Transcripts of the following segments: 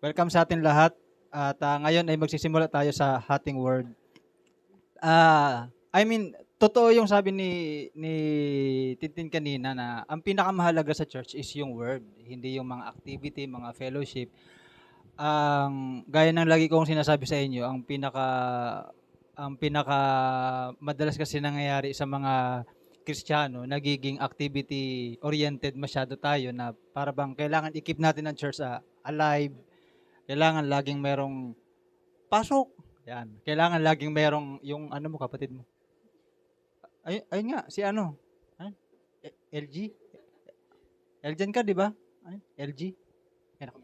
Welcome sa atin lahat. At ngayon ay magsisimula tayo sa ating word. Totoo yung sabi ni Tintin kanina na ang pinakamahalaga sa church is yung word, hindi yung mga activity, mga fellowship. Ang gaya ng lagi kong sinasabi sa inyo, ang pinaka madalas kasi nangyayari sa mga Kristiyano, nagiging activity oriented masyado tayo na para bang kailangan i-keep natin ang church alive. Kailangan laging merong pasok. Yan. Kailangan laging merong yung ano mo, kapatid mo. Ay nga, si ano? Ay, LG? Eljan ka, di ba? Ay, LG? Yan ako.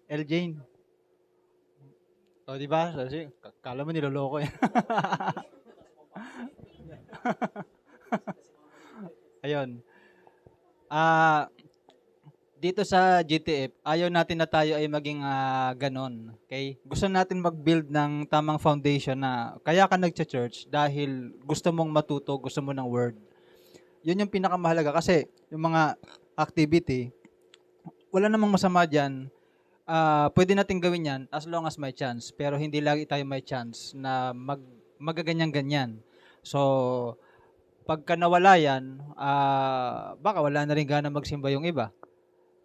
Eljane. O, di ba? Kasi, kala mo niloloko yan. Ayun. Ah, dito sa GTF, ayaw natin na tayo ay maging ganon. Okay? Gusto natin mag-build ng tamang foundation na kaya ka nagcha-church dahil gusto mong matuto, gusto mo ng word. Yun yung pinakamahalaga kasi yung mga activity, wala namang masama dyan. Pwede natin gawin yan as long as may chance. Pero hindi lagi tayo may chance na magaganyan-ganyan. So, pagka nawala yan, baka wala na rin gana magsimba yung iba.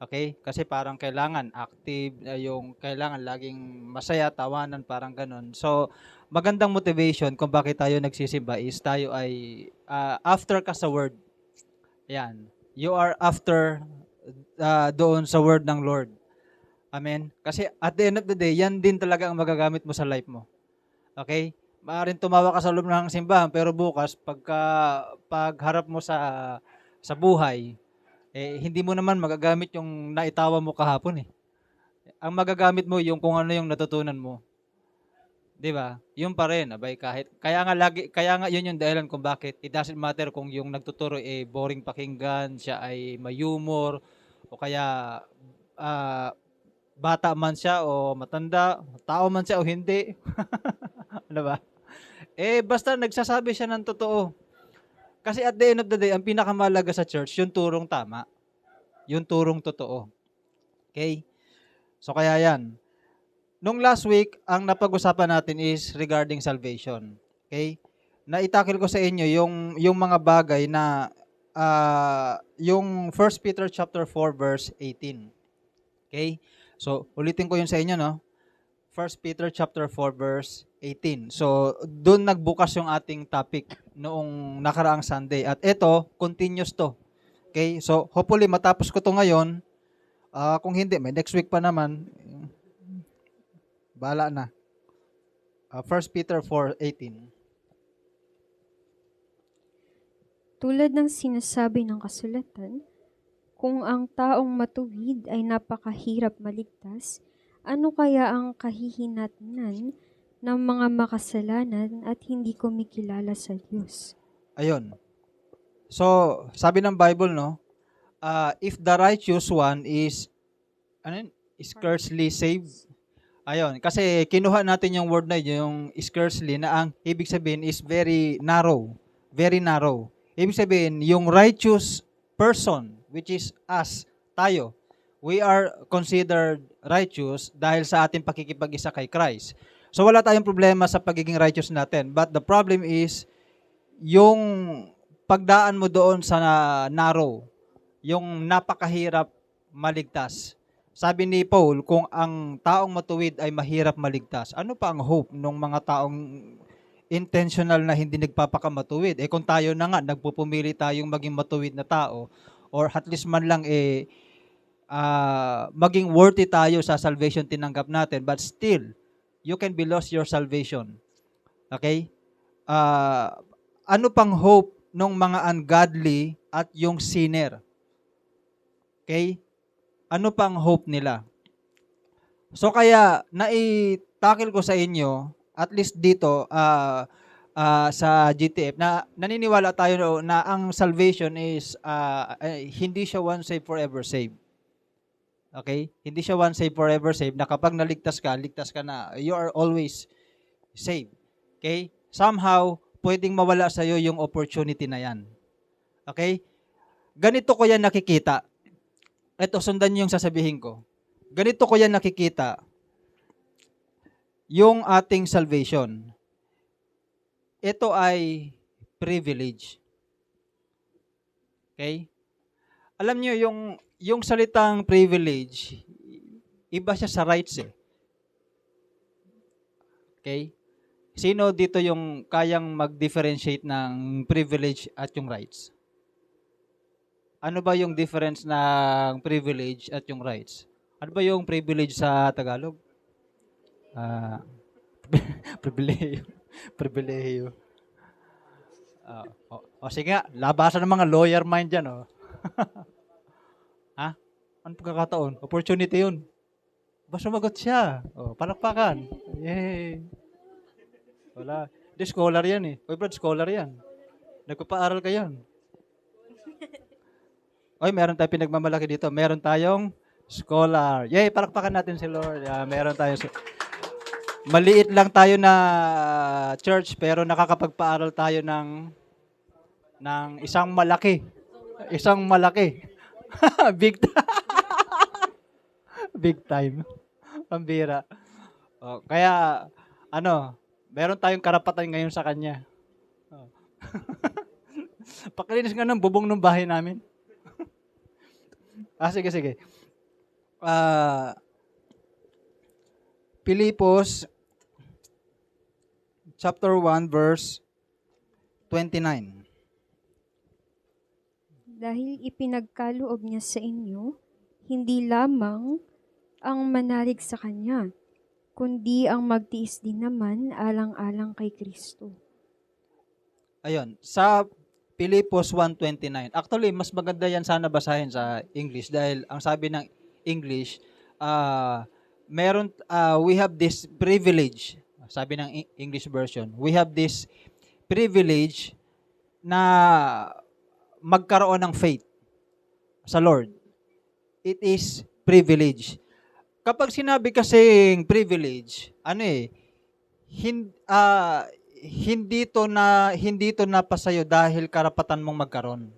Okay? Kasi parang kailangan active, yung kailangan laging masaya, tawanan, parang ganun. So, magandang motivation kung bakit tayo nagsisimba is tayo ay after ka sa word. Yan. You are after doon sa word ng Lord. Amen? Kasi at the end of the day, yan din talaga ang magagamit mo sa life mo. Okay? Maaaring tumawa ka sa loob ng simbahan, pero bukas, pagharap mo sa buhay, hindi mo naman magagamit yung naitawa mo kahapon eh. Ang magagamit mo yung kung ano yung natutunan mo. 'Di ba? Yun pa rin, abay kahit kaya nga yun yung dahilan kung bakit it doesn't matter kung yung nagtuturo boring pakinggan, siya ay may humor o kaya ah, bata man siya o matanda, tao man siya o hindi. Ano ba? Basta nagsasabi siya ng totoo. Kasi at the end of the day, ang pinakamahalaga sa church, yung turong tama. Yung turong totoo. Okay? So kaya yan. Nung last week, ang napag-usapan natin is regarding salvation. Okay? Naitakil ko sa inyo yung mga bagay na yung 1 Peter chapter 4 verse 18. Okay? So, ulitin ko yun sa inyo, no? 1 Peter chapter 4 verse 18. So, doon nagbukas yung ating topic noong nakaraang Sunday. At ito, continuous to. Okay? So, hopefully matapos ko to ngayon. Kung hindi, may next week pa naman. Bahala na. 1 Peter 4:18. Tulad ng sinasabi ng kasulatan, kung ang taong matuwid ay napakahirap maligtas, ano kaya ang kahihinatnan ng mga makasalanan at hindi kumikilala sa Diyos? Ayun. So, sabi ng Bible, no? If the righteous one is scarcely saved. Ayun, kasi kinuha natin yung word na yun, yung scarcely, na ang ibig sabihin is very narrow. Very narrow. Ibig sabihin, yung righteous person, which is us, tayo, we are considered righteous dahil sa ating pakikipag-isa kay Christ. So wala tayong problema sa pagiging righteous natin. But the problem is, yung pagdaan mo doon sa narrow, yung napakahirap maligtas. Sabi ni Paul, kung ang taong matuwid ay mahirap maligtas, ano pa ang hope ng mga taong intentional na hindi nagpapakamatuwid? Kung tayo na nga, nagpupumili tayong maging matuwid na tao, or at least man lang maging worthy tayo sa salvation tinanggap natin, but still, you can be lost your salvation. Okay? Ano pang hope ng mga ungodly at yung sinner? Okay? Ano pang hope nila? So kaya naitakil ko sa inyo, at least dito sa GTF, na naniniwala tayo na ang salvation is hindi siya once saved forever saved. Okay? Hindi siya once saved forever saved, na kapag ligtas ka na. You are always saved. Okay? Somehow, pwedeng mawala sa iyo yung opportunity na yan. Okay? Ganito ko yan nakikita. Ito, sundan niyo yung sasabihin ko. ganito ko yan nakikita, yung ating salvation. Ito ay privilege. Okay? Alam niyo yung salitang privilege, iba siya sa rights eh. Okay? Sino dito yung kayang mag-differentiate ng privilege at yung rights? Ano ba yung difference ng privilege at yung rights? Ano ba yung privilege sa Tagalog? Ah, pribileyo. Pribileyo. Sige nga, labasan ng mga lawyer mind dyan. Ha? Ano pagkakataon? Opportunity yun. Basta sumagot siya. Palakpakan. Yay. Wala. Di scholar yan eh. Oy, Brad, scholar yan. Nagpapaaral ka yan. Oy, meron tayong pinagmamalaki dito. Meron tayong scholar. Yay, palakpakan natin si Lord. Meron tayong maliit lang tayo na church pero nakakapagpaaral tayo ng isang malaki. Isang malaki. Big time. Big time. Pambira. Kaya meron tayong karapatan ngayon sa kanya. Pakilinis nga ng bubong ng bahay namin. Sige. Pilipos chapter 1 verse 29. Dahil ipinagkaloob niya sa inyo, hindi lamang ang manalig sa Kanya, kundi ang magtiis din naman alang-alang kay Kristo. Ayun, sa Pilipos 1:29. Actually, mas maganda yan sana basahin sa English dahil ang sabi ng English, we have this privilege. Sabi ng English version, we have this privilege na magkaroon ng faith sa Lord. It is privilege. Kapag sinabi kasing privilege, hindi to napasayo dahil karapatan mong magkaroon.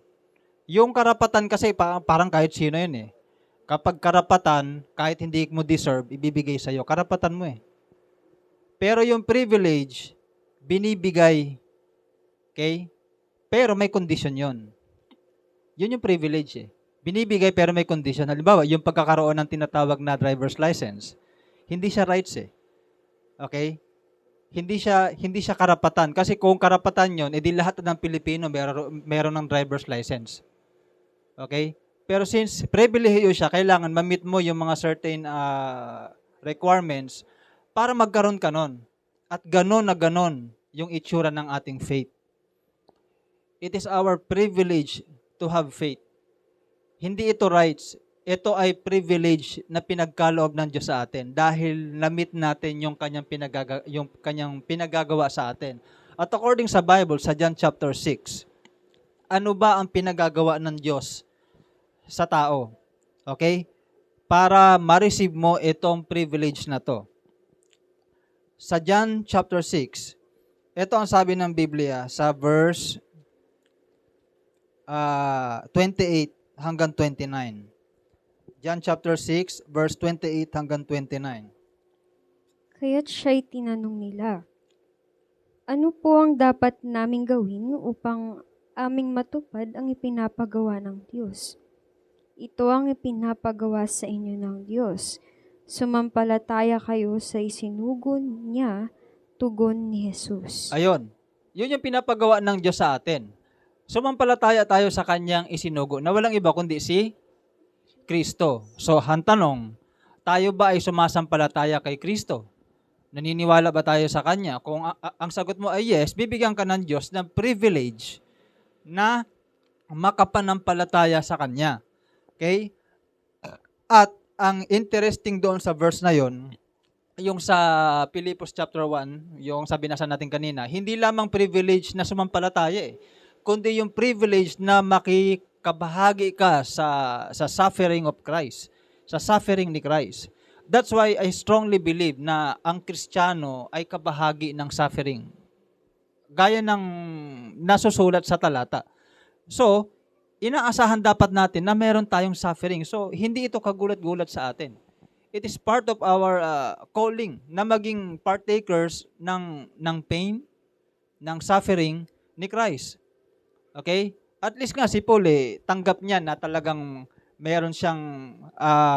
Yung karapatan kasi parang kahit sino yun eh. Kapag karapatan, kahit hindi mo deserve, ibibigay sa'yo. Karapatan mo eh. Pero yung privilege, binibigay. Okay? Pero may condition yun. Yun yung privilege eh. Binibigay pero may condition. Halimbawa, yung pagkakaroon ng tinatawag na driver's license, hindi siya rights eh. Okay? Hindi siya karapatan. Kasi kung karapatan yun, edi lahat ng Pilipino meron ng driver's license. Okay? Pero since privilege siya, kailangan ma-meet mo yung mga certain requirements para magkaroon ka nun. At ganon na ganon yung itsura ng ating faith. It is our privilege to have faith. Hindi ito rights. Ito ay privilege na pinagkaloob ng Diyos sa atin dahil na-meet natin yung kanyang pinagagawa sa atin. At according sa Bible, sa John chapter 6, ano ba ang pinagagawa ng Diyos sa tao? Okay? Para ma-receive mo itong privilege na to. Sa John chapter 6, ito ang sabi ng Biblia sa verse 28 hanggang 29. John chapter 6, verse 28 hanggang 29. Kaya't siya'y tinanong nila, ano po ang dapat naming gawin upang aming matupad ang ipinapagawa ng Diyos? Ito ang ipinapagawa sa inyo ng Diyos. Sumampalataya kayo sa isinugon niya, tugon ni Jesus. Ayun. Yun yung pinapagawa ng Diyos sa atin. Sumampalataya tayo sa kanyang isinugo na walang iba kundi si Kristo. So, ang tanong, tayo ba ay sumasampalataya kay Kristo? Naniniwala ba tayo sa Kanya? Kung ang sagot mo ay yes, bibigyan ka ng Diyos ng privilege na makapanampalataya sa Kanya. Okay? At ang interesting doon sa verse na yon, yung sa Pilipos chapter 1, yung sabi na sa natin kanina, hindi lamang privilege na sumampalataya kundi yung privilege na makikabahagi ka sa suffering of Christ, sa suffering ni Christ. That's why I strongly believe na ang Kristiyano ay kabahagi ng suffering. Gaya ng nasusulat sa talata. So, inaasahan dapat natin na meron tayong suffering. So, hindi ito kagulat-gulat sa atin. It is part of our calling na maging partakers ng pain, ng suffering ni Christ. Okay? At least nga si Paul tanggap niya na talagang meron siyang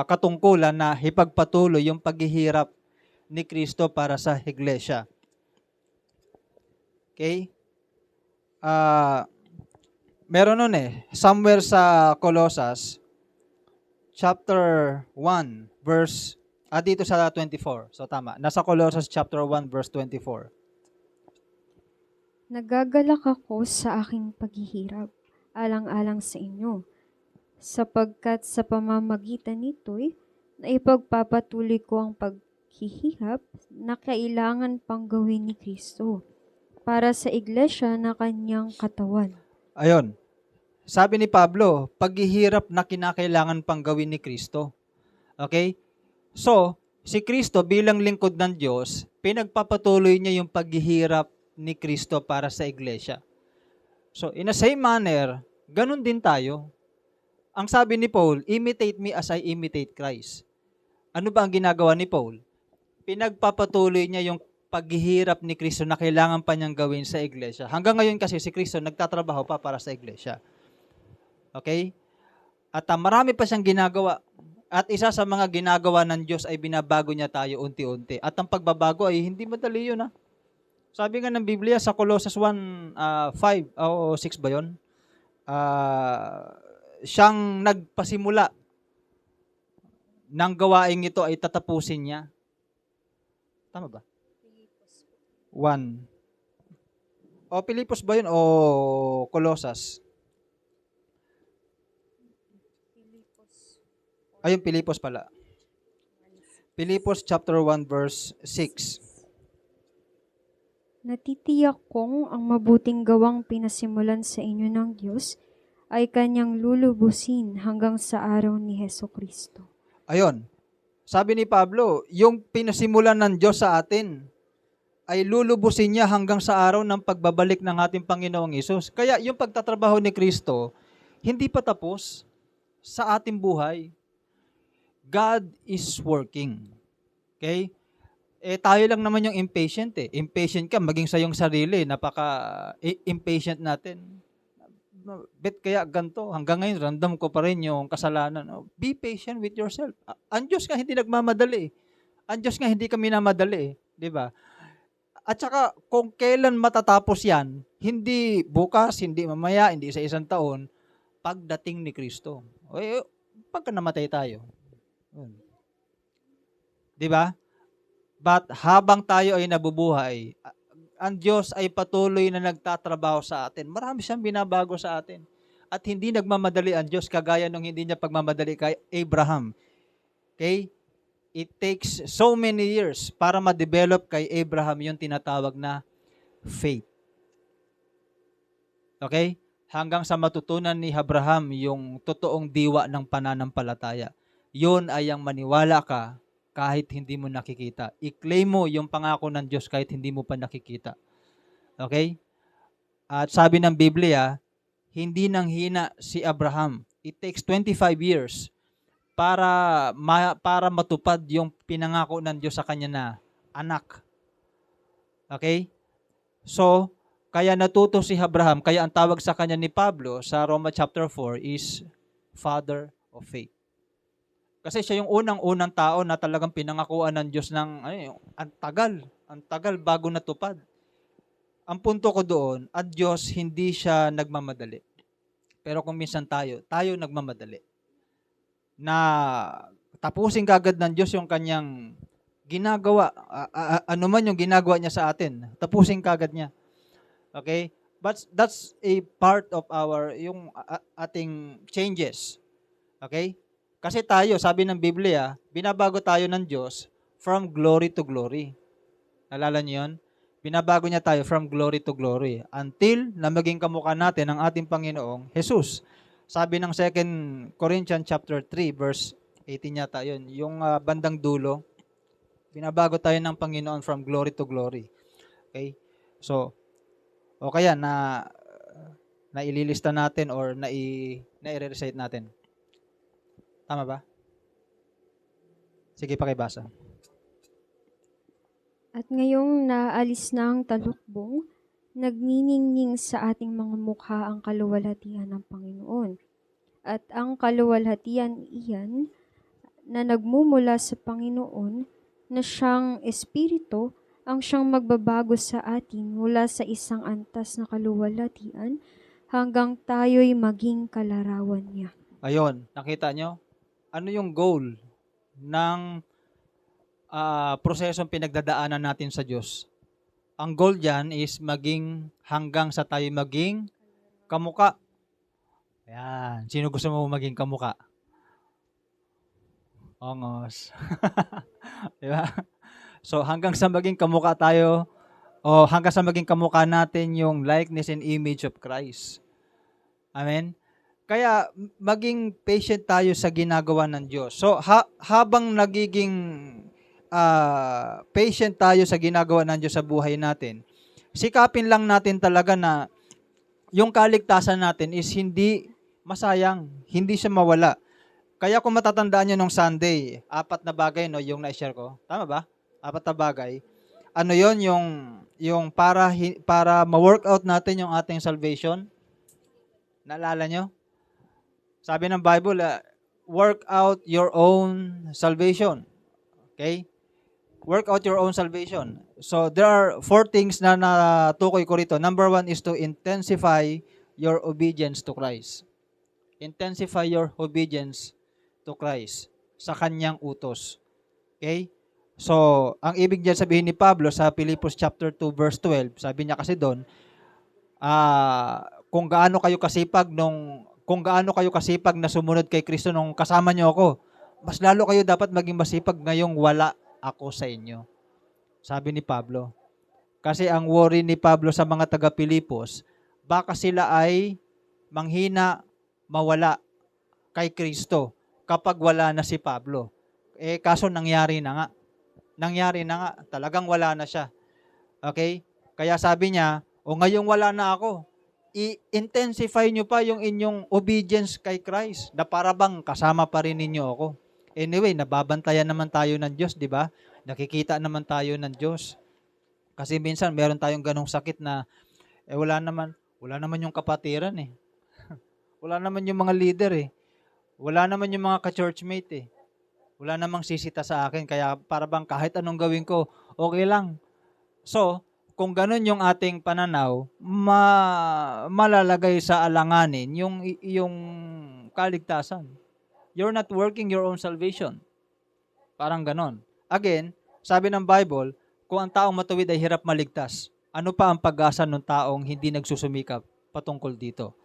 katungkulan na ipagpatuloy yung paghihirap ni Kristo para sa iglesia. Okay? Meron nun somewhere sa Colossus, chapter 1, verse, dito sa 24. So tama, nasa Colossus chapter 1, verse 24. Nagagalak ako sa aking paghihirap, alang-alang sa inyo, sapagkat sa pamamagitan nito'y naipagpapatuloy ko ang paghihirap na kailangan pang gawin ni Kristo para sa iglesia na kanyang katawan. Ayun. Sabi ni Pablo, paghihirap na kinakailangan pang gawin ni Kristo. Okay? So, si Kristo bilang lingkod ng Diyos, pinagpapatuloy niya yung paghihirap ni Kristo para sa iglesia. So, in the same manner, ganun din tayo. Ang sabi ni Paul, imitate me as I imitate Christ. Ano ba ang ginagawa ni Paul? Pinagpapatuloy niya yung paghihirap ni Kristo na kailangan pa niyang gawin sa iglesia. Hanggang ngayon kasi si Kristo nagtatrabaho pa para sa iglesia. Okay? At marami pa siyang ginagawa. At isa sa mga ginagawa ng Diyos ay binabago niya tayo unti-unti. At ang pagbabago ay hindi madali yun. Sabi nga ng Biblia sa Colossus 1, 5 o 6 ba yun? Siyang nagpasimula ng gawaing ito ay tatapusin niya. Tama ba? 1. O Pilipos ba yun o Colossus? Ayun, Pilipos pala. Pilipos chapter 1 verse 6. Natitiyak kong ang mabuting gawang pinasimulan sa inyo ng Diyos ay kanyang lulubusin hanggang sa araw ni Heso Kristo. Ayun. Sabi ni Pablo, yung pinasimulan ng Diyos sa atin ay lulubusin niya hanggang sa araw ng pagbabalik ng ating Panginoong Hesus. Kaya yung pagtatrabaho ni Kristo, hindi pa tapos sa ating buhay. God is working. Okay? Tayo lang naman yung impatient Impatient ka, maging sa iyong sarili, napaka-impatient natin. Bet kaya ganito, hanggang ngayon, random ko pa rin yung kasalanan. Be patient with yourself. Ang Diyos nga hindi nagmamadali. Ang Diyos nga hindi kami namadali. Di ba? At saka, kung kailan matatapos yan, hindi bukas, hindi mamaya, hindi sa isang taon, pagdating ni Kristo. Pagka namatay tayo. Di ba? But habang tayo ay nabubuhay, ang Diyos ay patuloy na nagtatrabaho sa atin. Marami siyang binabago sa atin. At hindi nagmamadali ang Diyos kagaya nung hindi niya pagmamadali kay Abraham. Okay? It takes so many years para ma-develop kay Abraham yung tinatawag na faith. Okay? Hanggang sa matutunan ni Abraham yung totoong diwa ng pananampalataya. Yun ay ang maniwala ka kahit hindi mo nakikita. I-claim mo yung pangako ng Diyos kahit hindi mo pa nakikita. Okay? At sabi ng Biblia, hindi nang hina si Abraham. It takes 25 years para matupad yung pinangako ng Diyos sa kanya na anak. Okay? So, kaya natuto si Abraham, kaya ang tawag sa kanya ni Pablo sa Roma chapter 4 is Father of Faith. Kasi siya yung unang-unang tao na talagang pinangakuan ng Diyos ng ang tagal bago natupad. Ang punto ko doon, ang Diyos hindi siya nagmamadali. Pero kung minsan tayo nagmamadali. Na tapusin kagad ng Diyos yung kanyang ginagawa. Ano man yung ginagawa niya sa atin, tapusin kagad niya. Okay? But that's a part of yung ating changes. Okay? Kasi tayo, sabi ng Biblia, binabago tayo ng Diyos from glory to glory. Nalala niyo yun? Binabago niya tayo from glory to glory until na maging kamukha natin ang ating Panginoong Jesus. Sabi ng 2 Corinthians chapter 3 verse 18 yata yun. Yung bandang dulo, binabago tayo ng Panginoon from glory to glory. Okay? So, o kaya na ililista natin or na i-recite natin. Tama ba? Sige, pakibasa. At ngayong naalis na ang talukbong, nagniningning sa ating mga mukha ang kaluwalhatian ng Panginoon. At ang kaluwalhatian iyan na nagmumula sa Panginoon na siyang Espiritu ang siyang magbabago sa atin mula sa isang antas na kaluwalhatian hanggang tayo'y maging kalarawan niya. Ayun, nakita nyo? Ano yung goal ng prosesong pinagdadaanan natin sa Diyos? Ang goal dyan is maging hanggang sa tayo maging kamuka. Ayan. Sino gusto mo maging kamuka? Ongos. Diba? So hanggang sa maging kamuka tayo, o hanggang sa maging kamuka natin yung likeness and image of Christ. Amen? Kaya maging patient tayo sa ginagawa ng Diyos. So habang nagiging patient tayo sa ginagawa ng Diyos sa buhay natin, sikapin lang natin talaga na yung kaligtasan natin is hindi masayang, hindi siya mawala. Kaya kung matatandaan nyo nung Sunday, 4 na bagay, no, yung na-share ko. Tama ba? 4 na bagay. Ano yon, yung para ma-workout natin yung ating salvation? Naalala nyo? Sabi ng Bible, work out your own salvation. Okay? Work out your own salvation. So, there are 4 things na natukoy ko rito. Number 1 is to intensify your obedience to Christ. Intensify your obedience to Christ sa kanyang utos. Okay? So, ang ibig diyan sabihin ni Pablo sa Filipos chapter 2 verse 12, sabi niya kasi doon, kung gaano kayo kasipag na sumunod kay Kristo nung kasama niyo ako, mas lalo kayo dapat maging masipag ngayong wala ako sa inyo. Sabi ni Pablo. Kasi ang worry ni Pablo sa mga taga-Pilipos, baka sila ay manghina, mawala kay Kristo kapag wala na si Pablo. Kaso nangyari na nga. Talagang wala na siya. Okay? Kaya sabi niya, ngayong wala na ako, i-intensify nyo pa yung inyong obedience kay Christ na para bang kasama pa rin ninyo ako. Anyway, nababantayan naman tayo ng Diyos, di ba? Nakikita naman tayo ng Diyos. Kasi minsan meron tayong ganong sakit na wala naman yung kapatiran eh. Wala naman yung mga leader eh. Wala naman yung mga ka-churchmate eh. Wala namang sisita sa akin, kaya para bang kahit anong gawin ko, okay lang. So, kung ganun yung ating pananaw, malalagay sa alanganin yung kaligtasan. You're not working your own salvation. Parang ganon. Again, sabi ng Bible, kung ang taong matuwid ay hirap maligtas, ano pa ang pag-asa ng taong hindi nagsusumikap patungkol dito?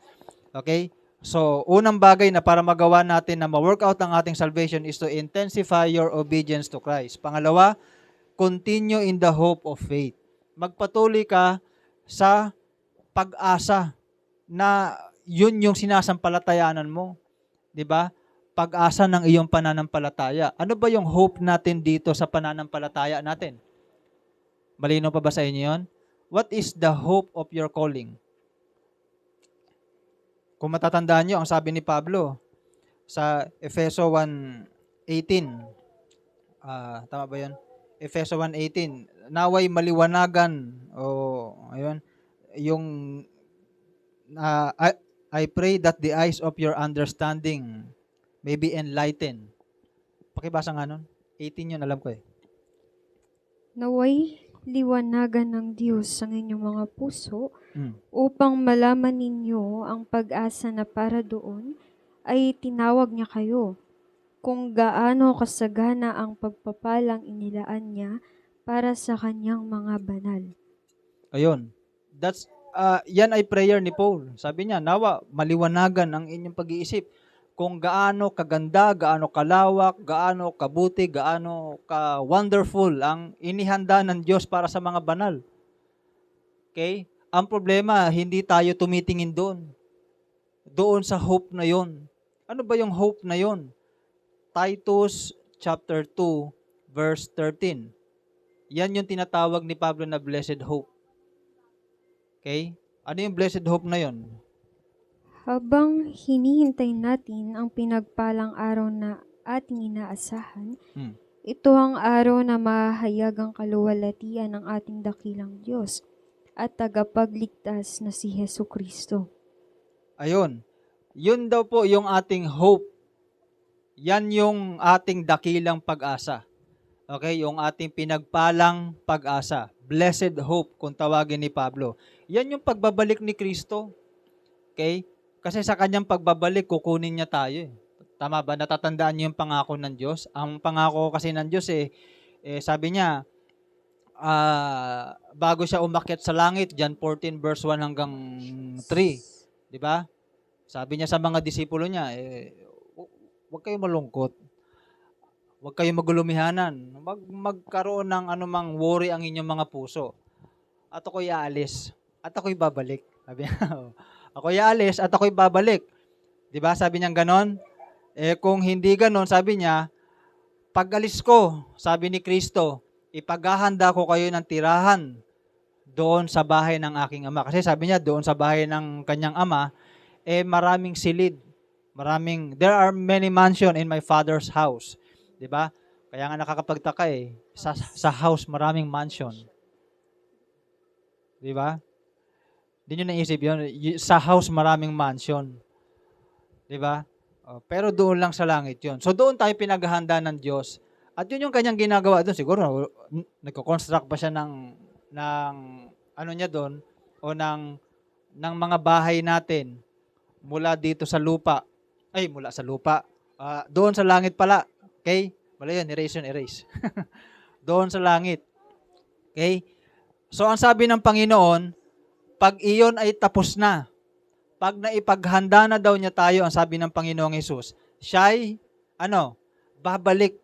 Okay? So, unang bagay na para magawa natin na ma-workout ang ating salvation is to intensify your obedience to Christ. Pangalawa, continue in the hope of faith. Magpatuloy ka sa pag-asa na yun yung sinasampalatayanan mo. 'Di ba? Pag-asa ng iyong pananampalataya. Ano ba yung hope natin dito sa pananampalataya natin? Malinaw pa ba sa inyo yun? What is the hope of your calling? Kung matatandaan nyo, ang sabi ni Pablo sa Efeso 1:18, tama ba yun? Efeso 1:18, naway maliwanagan, yung, I pray that the eyes of your understanding may be enlightened. Pakibasa nga nun. 18 yun, alam ko eh. Naway liwanagan ng Diyos ang inyong mga puso upang malaman ninyo ang pag-asa na para doon ay tinawag niya kayo, kung gaano kasagana ang pagpapalang inilaan niya para sa kanyang mga banal. Ayun. Yan ay prayer ni Paul. Sabi niya, nawa maliwanagan ang inyong pag-iisip kung gaano kaganda, gaano kalawak, gaano kabuti, gaano ka-wonderful ang inihanda ng Diyos para sa mga banal. Okay? Ang problema, hindi tayo tumitingin doon. Doon sa hope na yon. Ano ba yung hope na yon? Titus chapter 2, verse 13. Yan yung tinatawag ni Pablo na blessed hope. Okay? Ano yung blessed hope na yon? Habang hinihintay natin ang pinagpalang araw na ating inaasahan, Ito ang araw na mahahayag ang kaluwalhatian ng ating dakilang Diyos at tagapagligtas na si Hesu Kristo. Ayun. Yun daw po yung ating hope. Yan yung ating dakilang pag-asa. Okay, yung ating pinagpalang pag-asa. Blessed hope kung tawagin ni Pablo. Yan yung pagbabalik ni Kristo. Okay? Kasi sa kanyang pagbabalik, kukunin niya tayo. Tama ba? Natatandaan niyo yung pangako ng Diyos? Ang pangako kasi ng Diyos sabi niya, bago siya umakyat sa langit, John 14 verse 1 hanggang 3. Di ba? Sabi niya sa mga disipulo niya, huwag kayong malungkot. Huwag kayong magulumihanan. Magkaroon ng anumang worry ang inyong mga puso. At ako'y aalis. At ako'y babalik. Sabi niya, ako'y aalis at ako'y babalik. Di ba? Sabi niya ganon. Kung hindi ganon, sabi niya, pag-alis ko, sabi ni Kristo, ipaghahanda ko kayo ng tirahan doon sa bahay ng aking ama. Kasi sabi niya, doon sa bahay ng kanyang ama, maraming silid. There are many mansion in my Father's house. 'Di ba? Kaya nga nakakapagtaka sa house maraming mansion. 'Di ba? Hindi niyo naisip 'yon, sa house maraming mansion. 'Di ba? Pero doon lang sa langit 'yon. So doon tayo pinaghahanda ng Diyos. At 'yun yung kanyang ginagawa doon. Siguro nagko-construct pa siya ng ano niya doon o ng mga bahay natin mula dito sa lupa. Mula sa lupa. Doon sa langit pala. Okay? Wala yun, erase. Doon sa langit. Okay? So, ang sabi ng Panginoon, pag iyon ay tapos na, pag naipaghanda na daw niya tayo, ang sabi ng Panginoong Hesus, siya'y, babalik.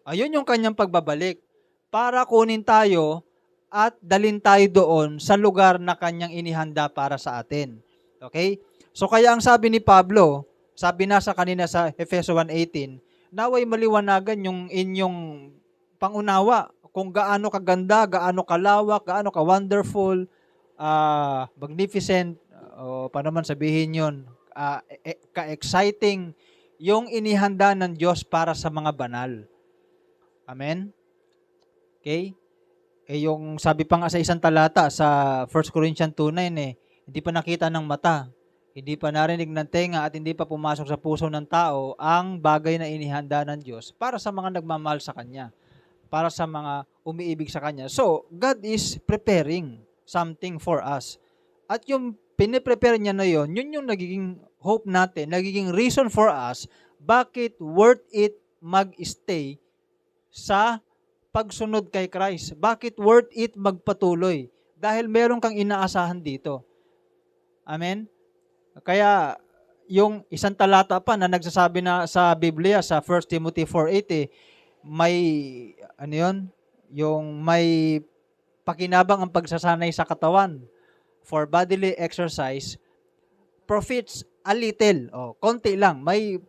Ayun yung kanyang pagbabalik. Para kunin tayo at dalhin tayo doon sa lugar na kanyang inihanda para sa atin. Okay? So, kaya ang sabi ni Pablo, sabi na sa kanina sa Efeso 1:18, naway maliwanagan yung inyong pangunawa kung gaano kaganda, gaano kalawak, gaano ka-wonderful, magnificent, paano man sabihin yun, ka-exciting yung inihanda ng Diyos para sa mga banal. Amen? Okay? Yung sabi pa nga sa isang talata sa 1 Corinthians 2:9 hindi pa nakita ng mata, hindi pa narinig ng tenga at hindi pa pumasok sa puso ng tao ang bagay na inihanda ng Diyos para sa mga nagmamahal sa Kanya, para sa mga umiibig sa Kanya. So, God is preparing something for us. At yung piniprepare niya na yun yung nagiging hope natin, nagiging reason for us bakit worth it mag-stay sa pagsunod kay Christ. Bakit worth it magpatuloy? Dahil meron kang inaasahan dito. Amen? Kaya, yung isang talata pa na nagsasabi na sa Biblia, sa 1 Timothy 4:8, may, yung may pakinabang ang pagsasanay sa katawan for bodily exercise, profits a little, konti lang, may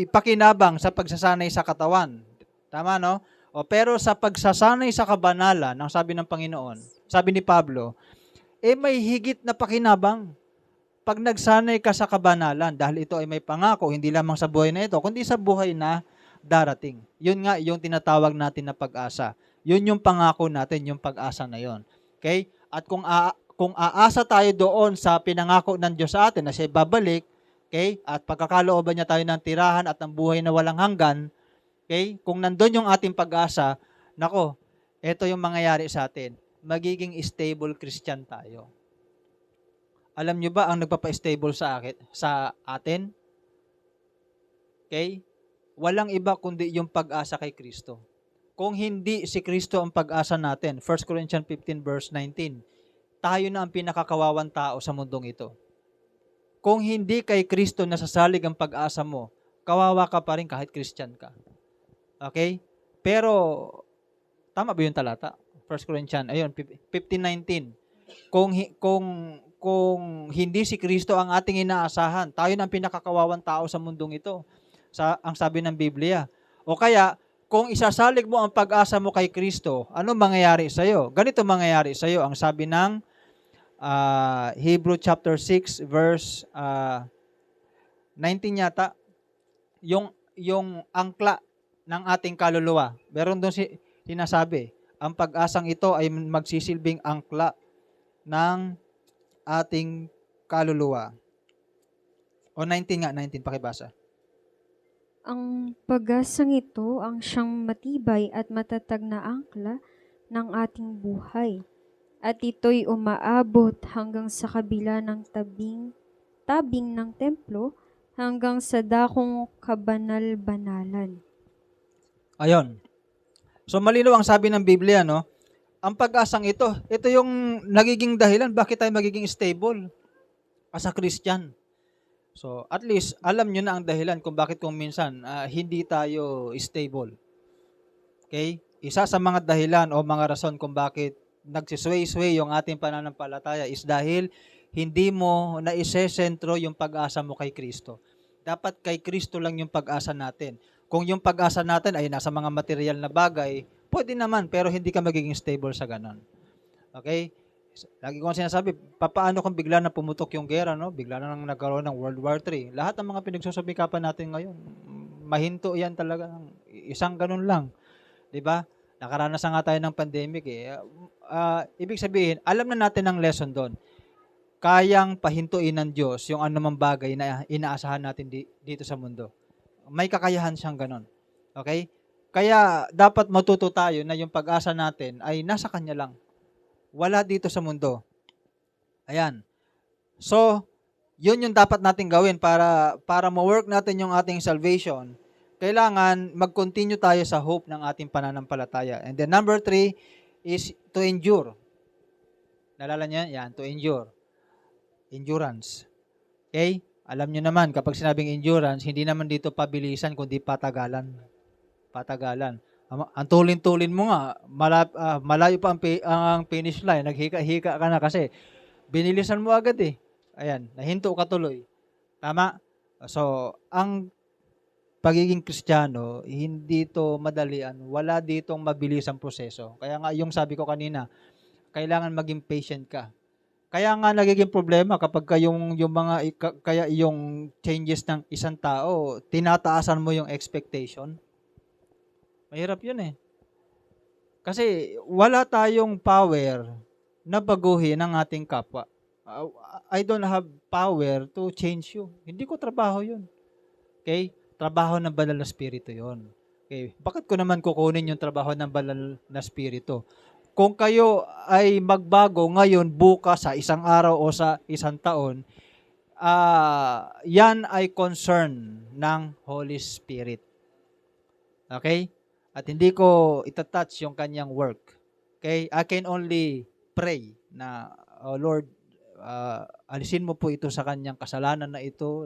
pakinabang sa pagsasanay sa katawan. Tama, no? Pero sa pagsasanay sa kabanalan, ang sabi ng Panginoon, sabi ni Pablo, may higit na pakinabang. Pag nagsanay ka sa kabanalan, dahil ito ay may pangako, hindi lamang sa buhay na ito, kundi sa buhay na darating. Yun nga, yung tinatawag natin na pag-asa. Yun yung pangako natin, yung pag-asa na yun. Okay? At kung aasa tayo doon sa pinangako ng Diyos sa atin na siya babalik, okay? At pagkakalooban niya tayo ng tirahan at ng buhay na walang hanggan, okay? Kung nandun yung ating pag-asa, nako, ito yung mangyayari sa atin. Magiging stable Christian tayo. Alam nyo ba ang nagpapa-stable sa atin? Okay? Walang iba kundi yung pag-asa kay Kristo. Kung hindi si Kristo ang pag-asa natin, 1 Corinthians 15 verse 19, tayo na ang pinakakawawang tao sa mundong ito. Kung hindi kay Kristo nasasalig ang pag-asa mo, kawawa ka pa rin kahit Christian ka. Okay? Pero, tama ba yung talata? 1 Corinthians, 15:19. Kung hindi si Kristo ang ating inaasahan, tayo na ang pinakakawawang tao sa mundong ito. Ang sabi ng Biblia. O kaya, kung isasalig mo ang pag-asa mo kay Kristo, ano mangyayari sa iyo? Ganito mangyayari sa iyo. Ang sabi ng Hebrew chapter 6 verse 19 yata, yung angkla ng ating kaluluwa. Meron doon sinasabi, ang pag-asang ito ay magsisilbing angkla ng ating kaluluwa. O 19 nga, 19 pakibasa. Ang pag-asang ito ang siyang matibay at matatag na angkla ng ating buhay. At ito'y umaabot hanggang sa kabila ng tabing ng templo hanggang sa dakong kabanal-banalan. Ayon. So malinaw ang sabi ng Biblia, no? Ang pag-asang ito yung nagiging dahilan bakit tayo magiging stable as a Christian. So at least alam nyo na ang dahilan kung bakit kung minsan hindi tayo stable. Okay? Isa sa mga dahilan o mga rason kung bakit nagsisway-sway yung ating pananampalataya is dahil hindi mo naisesentro yung pag-asa mo kay Kristo. Dapat kay Kristo lang yung pag-asa natin. Kung yung pag-asa natin ay nasa mga material na bagay, pwede naman, pero hindi ka magiging stable sa ganon. Okay? Lagi ko sinasabi, paano kung bigla na pumutok yung gera, no? Bigla na nang nagkaroon ng World War III. Lahat ng mga pinagsusubikapan natin ngayon, mahinto yan talaga. Isang ganun lang. 'Di ba? Nakaranas na nga tayo ng pandemic eh. Ibig sabihin, alam na natin ang lesson doon. Kayang pahintuin ng Diyos yung anumang bagay na inaasahan natin dito sa mundo. May kakayahan siyang ganon. Okay? Kaya dapat matuto tayo na yung pag-asa natin ay nasa Kanya lang. Wala dito sa mundo. Ayan. So, yun yung dapat natin gawin para ma-work natin yung ating salvation. Kailangan mag-continue tayo sa hope ng ating pananampalataya. And then number 3 is to endure. Nalala niyo yan? To endure. Endurance. Okay? Alam niyo naman, kapag sinabing endurance, hindi naman dito pabilisan, kundi patagalan. Patagalan. Ang tulin-tulin mo nga, malayo pa ang finish line, naghika-hika ka na kasi binilisan mo agad eh. Ayan, nahinto ka tuloy. Tama? So, ang pagiging Kristiyano, hindi to madalian. Wala ditong mabilisang proseso. Kaya nga, yung sabi ko kanina, kailangan maging patient ka. Kaya nga nagiging problema kapag yung changes ng isang tao, tinataasan mo yung expectation. Mahirap yun eh. Kasi wala tayong power na baguhin ang ating kapwa. I don't have power to change you. Hindi ko trabaho yun. Okay? Trabaho ng banal na spirito yun. Okay? Bakit ko naman kukunin yung trabaho ng banal na spirito? Kung kayo ay magbago ngayon, bukas, sa isang araw o sa isang taon, yan ay concern ng Holy Spirit. Okay? At hindi ko itatouch yung kanyang work. Okay? I can only pray na, oh Lord, alisin mo po ito sa kanyang kasalanan na ito.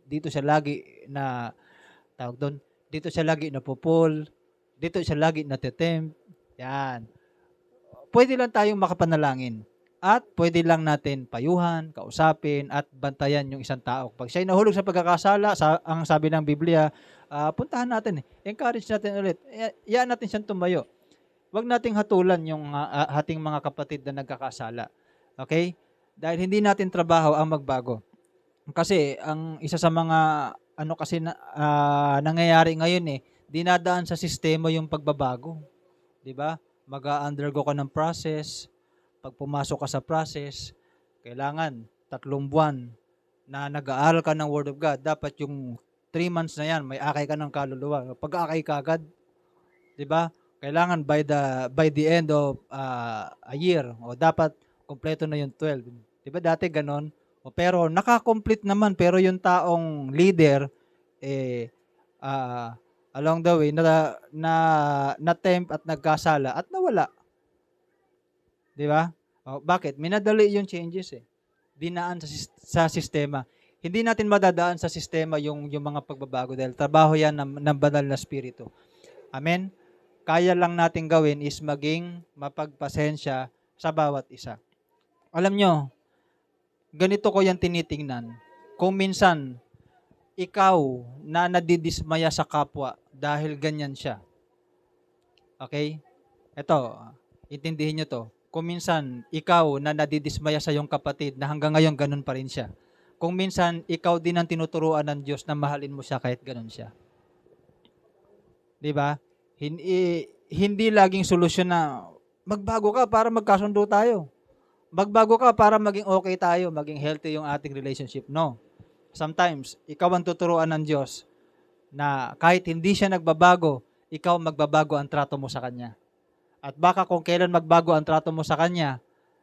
Dito siya lagi na, dito siya lagi napupul, dito siya lagi natetempt. Yan. Pwede lang tayong makapanalangin. At pwede lang natin payuhan, kausapin, at bantayan yung isang tao. Pag siya'y nahulog sa pagkakasala, ang sabi ng Biblia, puntahan natin. Encourage natin ulit. Iyaan natin siyang tumayo. Huwag nating hatulan yung ating mga kapatid na nagkakasala. Okay? Dahil hindi natin trabaho ang magbago. Kasi ang isa sa mga nangyayari ngayon dinadaan sa sistema yung pagbabago. 'Di ba? Mag-undergo ka ng process. Pag pumasok ka sa process, kailangan 3 buwan na nag-aaral ka ng Word of God. Dapat yung 3 months na yan, may akay ka ng kaluluwa. Pag-akay ka agad, 'di ba? Kailangan by the end of a year, o dapat kompleto na yung 12. 'Di ba dati ganon? Pero naka-complete naman, pero yung leader along the way na tempt at nagkasala at nawala. 'Di ba? Bakit? Minadali yung changes Dinaan sa sistema. Hindi natin madadaan sa sistema yung mga pagbabago dahil trabaho yan ng banal na spirito. Amen? Kaya lang natin gawin is maging mapagpasensya sa bawat isa. Alam nyo, ganito ko yan tinitingnan. Kung minsan, ikaw na nadidismaya sa kapwa dahil ganyan siya. Okay? Ito, intindihin nyo to. Kung minsan, ikaw na nadidismaya sa iyong kapatid na hanggang ngayon ganun pa rin siya. Kung minsan, ikaw din ang tinuturuan ng Diyos na mahalin mo siya kahit ganun siya. 'Di ba? Hindi laging solusyon na magbago ka para magkasundo tayo. Magbago ka para maging okay tayo, maging healthy yung ating relationship. No. Sometimes, ikaw ang tuturuan ng Diyos na kahit hindi siya nagbabago, ikaw magbabago ang trato mo sa Kanya. At baka kung kailan magbago ang trato mo sa Kanya,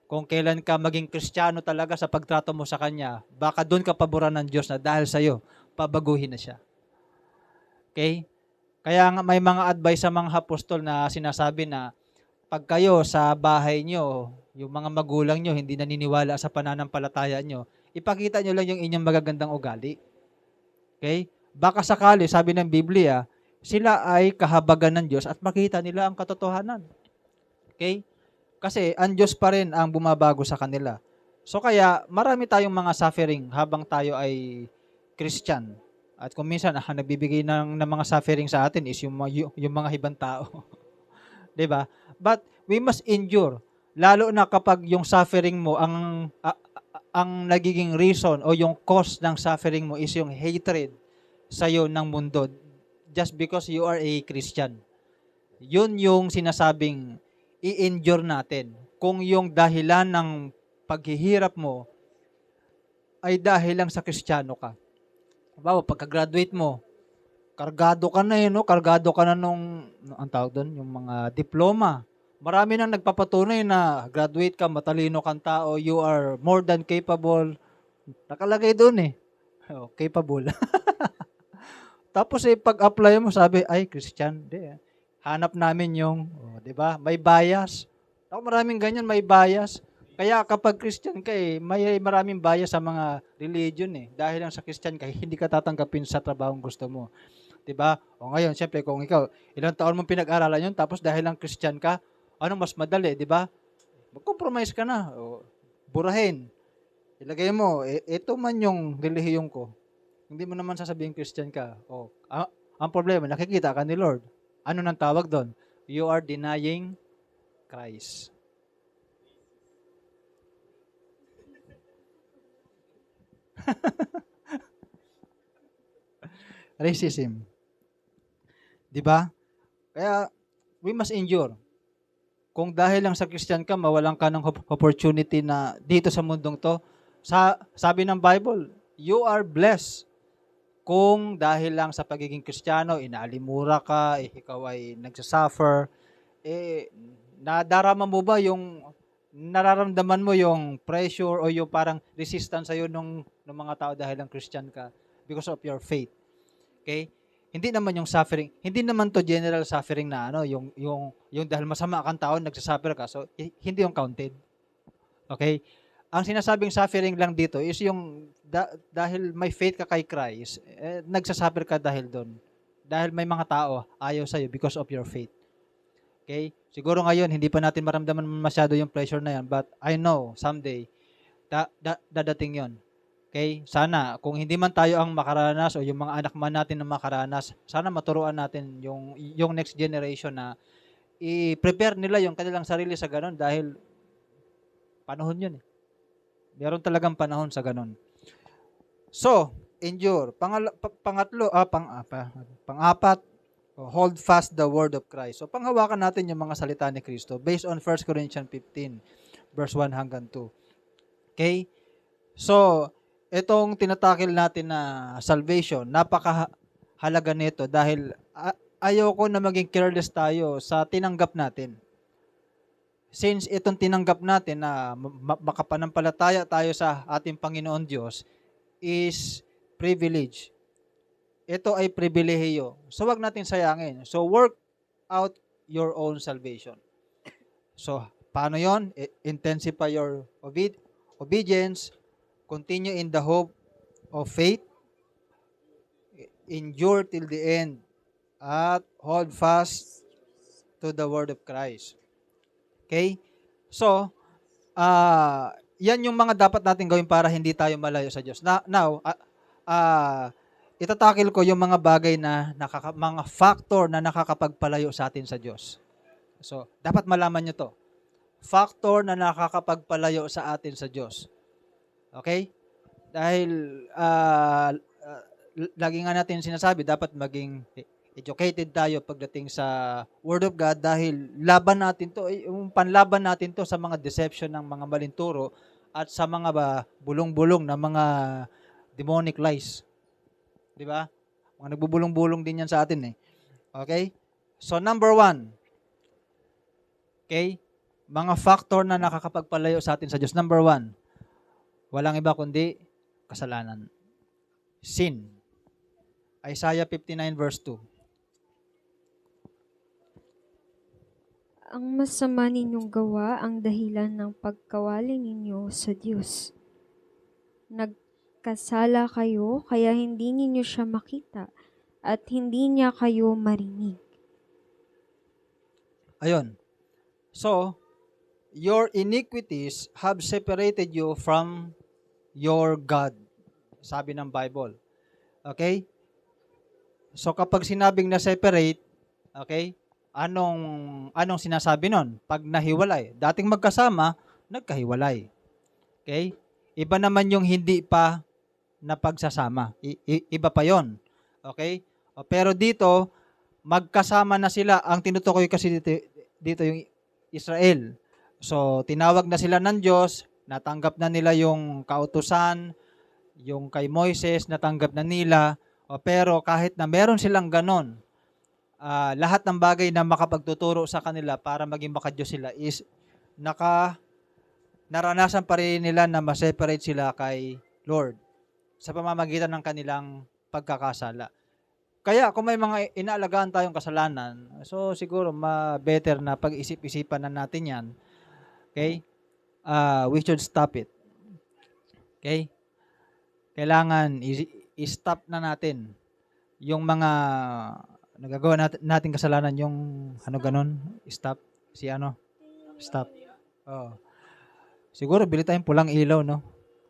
kung kailan ka maging Kristiyano talaga sa pagtrato mo sa Kanya, baka doon ka paboran ng Diyos na dahil sa'yo, pabaguhin na siya. Okay? Kaya nga may mga advice sa mga apostol na sinasabi na pag kayo sa bahay nyo, yung mga magulang nyo hindi naniniwala sa pananampalataya nyo, ipakita nyo lang yung inyong magagandang ugali. Okay? Baka sakali, sabi ng Biblia, sila ay kahabagan ng Diyos at makita nila ang katotohanan. Okay? Kasi ang Diyos pa rin ang bumabago sa kanila. So kaya, marami tayong mga suffering habang tayo ay Christian. At kung minsan, nagbibigay ng mga suffering sa atin is yung mga ibang tao. 'Di ba? But we must endure. Lalo na kapag yung suffering mo, ang nagiging reason o yung cause ng suffering mo is yung hatred sa'yo ng mundo just because you are a Christian. Yun yung sinasabing i-endure natin. Kung yung dahilan ng paghihirap mo ay dahil lang sa Kristiyano ka. Bawa, pagka-graduate mo, kargado ka na no? Kargado ka na ang tawag doon, yung mga diploma. Marami nang nagpapatunay na graduate ka, matalino kang tao, you are more than capable. Nakalagay doon capable. Tapos pag-apply mo, sabi, ay, Christian. Di, hanap namin di ba? May bias. Maraming ganyan, may bias. Kaya kapag Christian ka may maraming bias sa mga religion Dahil lang sa Christian ka, hindi ka tatanggapin sa trabahong gusto mo. 'Di ba? O ngayon, syempre kung ikaw, ilang taon mong pinag-aralan 'yon tapos dahil lang Christian ka, ano mas madali, 'di ba? Mag-compromise ka na. O, burahin. Ilagay mo, ito man yung relihiyon ko. Hindi mo naman sasabihin Christian ka. O, ang problema, nakikita ka ni Lord. Ano nang tawag doon? You are denying Christ. Racism. 'Di ba? Kaya we must endure. Kung dahil lang sa Christian ka, mawalan ka ng opportunity na dito sa mundong to, sabi ng Bible, you are blessed. Kung dahil lang sa pagiging Kristiyano, inaalimura ka, ikaw ay nagsasuffer, nadarama mo ba nararamdaman mo yung pressure o yung parang resistance sa'yo ng mga tao dahil lang Christian ka because of your faith. Okay? Hindi naman yung suffering, hindi naman to general suffering na yung dahil masama kang tao, nagsasuffer ka, so hindi yung counted. Okay? Ang sinasabing suffering lang dito is yung dahil may faith ka kay Christ, nagsasuffer ka dahil doon. Dahil may mga tao ayaw sa'yo because of your faith. Okay? Siguro ngayon, hindi pa natin maramdaman masyado yung pressure na yan, but I know someday, dadating yon. Okay? Sana, kung hindi man tayo ang makaranas o yung mga anak man natin na makaranas, sana maturuan natin yung next generation na i-prepare nila yung kanilang sarili sa ganun dahil panahon yun Meron talagang panahon sa ganun. So, endure. Pang-apat, hold fast the word of Christ. So, panghawakan natin yung mga salita ni Kristo based on 1 Corinthians 15, verse 1 hanggang 2. Okay? So, itong tinatakil natin na salvation, napakahalaga nito dahil ayoko na maging careless tayo sa tinanggap natin. Since itong tinanggap natin na makapanampalataya tayo sa ating Panginoon Diyos is privilege. Ito ay pribilehiyo. So, wag natin sayangin. So, work out your own salvation. So, paano yon? Intensify your obedience, continue in the hope of faith, endure till the end, at hold fast to the word of Christ. Okay? So, yan yung mga dapat natin gawin para hindi tayo malayo sa Diyos. Now, itatakil ko yung mga bagay na mga factor na nakakapagpalayo sa atin sa Diyos. So, dapat malaman nyo to. Factor na nakakapagpalayo sa atin sa Diyos. Okay? Dahil, lagi nga natin sinasabi, dapat maging educated tayo pagdating sa Word of God dahil laban natin to, yung panlaban natin to sa mga deception ng mga malinturo at sa mga bulong-bulong na mga demonic lies. Di ba? Mga nagbubulong-bulong din yan sa atin eh. Okay? So number 1, okay? Mga factor na nakakapagpalayo sa atin sa Diyos. Number 1, walang iba kundi kasalanan. Sin. Isaiah 59 verse 2. Ang masama ninyong gawa ang dahilan ng pagkawali ninyo sa Diyos. Nagkasala kayo, kaya hindi ninyo siya makita at hindi niya kayo marinig. Ayun. So, your iniquities have separated you from your God. Sabi ng Bible. Okay? So, kapag sinabing na-separate, okay, anong sinasabi nun? Pag nahiwalay. Dating magkasama, nagkahiwalay. Okay? Iba naman yung hindi pa napagsasama. Iba pa yon. Okay? Pero dito, magkasama na sila. Ang tinutukoy kasi dito yung Israel. So, tinawag na sila ng Diyos, natanggap na nila yung kautusan, yung kay Moises, natanggap na nila. Pero kahit na meron silang ganon, lahat ng bagay na makapagtuturo sa kanila para maging makadiyos sila is naranasan pa rin nila na ma-separate sila kay Lord sa pamamagitan ng kanilang pagkakasala. Kaya kung may mga inaalagaan tayong kasalanan, so siguro better na pag-isip-isipan na natin yan. Okay? We should stop it. Okay? Kailangan i-stop na natin yung mga nagagawa natin kasalanan, yung ganon, stop. Stop. Oh. Siguro bili tayong pulang ilaw, no?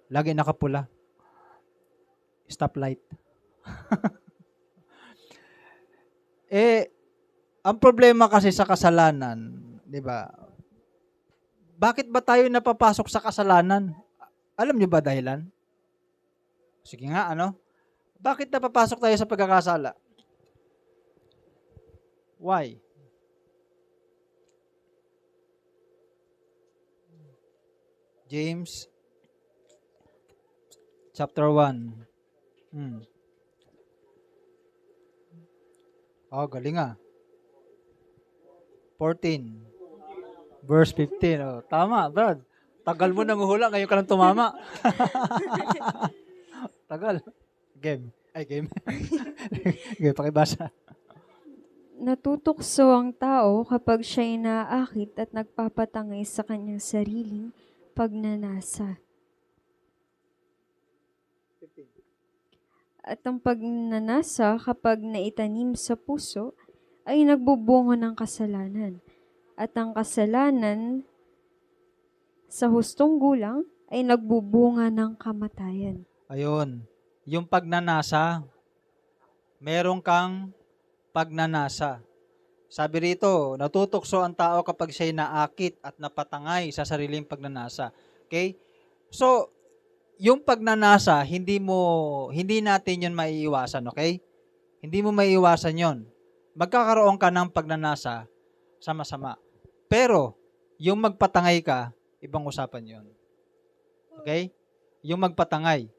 Lagi nakapula. Stoplight. Ang problema kasi sa kasalanan, 'di ba? Bakit ba tayo napapasok sa kasalanan? Alam niyo ba dahilan? Sige nga, Bakit napapasok tayo sa pagkakasala? Why? James chapter 1. Galing 14 verse 15. Tama, Brad. Tagal mo nang hula, ngayon ka lang tumama. Tagal. Game. Game, pakibasa. Natutokso ang tao kapag siya'y naaakit at nagpapatangay sa kanyang sariling pagnanasa. At ang pagnanasa kapag naitanim sa puso ay nagbubunga ng kasalanan. At ang kasalanan sa hustong gulang ay nagbubunga ng kamatayan. Ayun. Yung pagnanasa, meron kang pagnanasa. Sabi rito, natutokso ang tao kapag siya'y naakit at napatangay sa sariling pagnanasa. Okay? So, yung pagnanasa, hindi natin yun maiiwasan, okay? Hindi mo maiiwasan yun. Magkakaroon ka ng pagnanasa sa masama. Pero, yung magpatangay ka, ibang usapan yun. Okay? Yung magpatangay.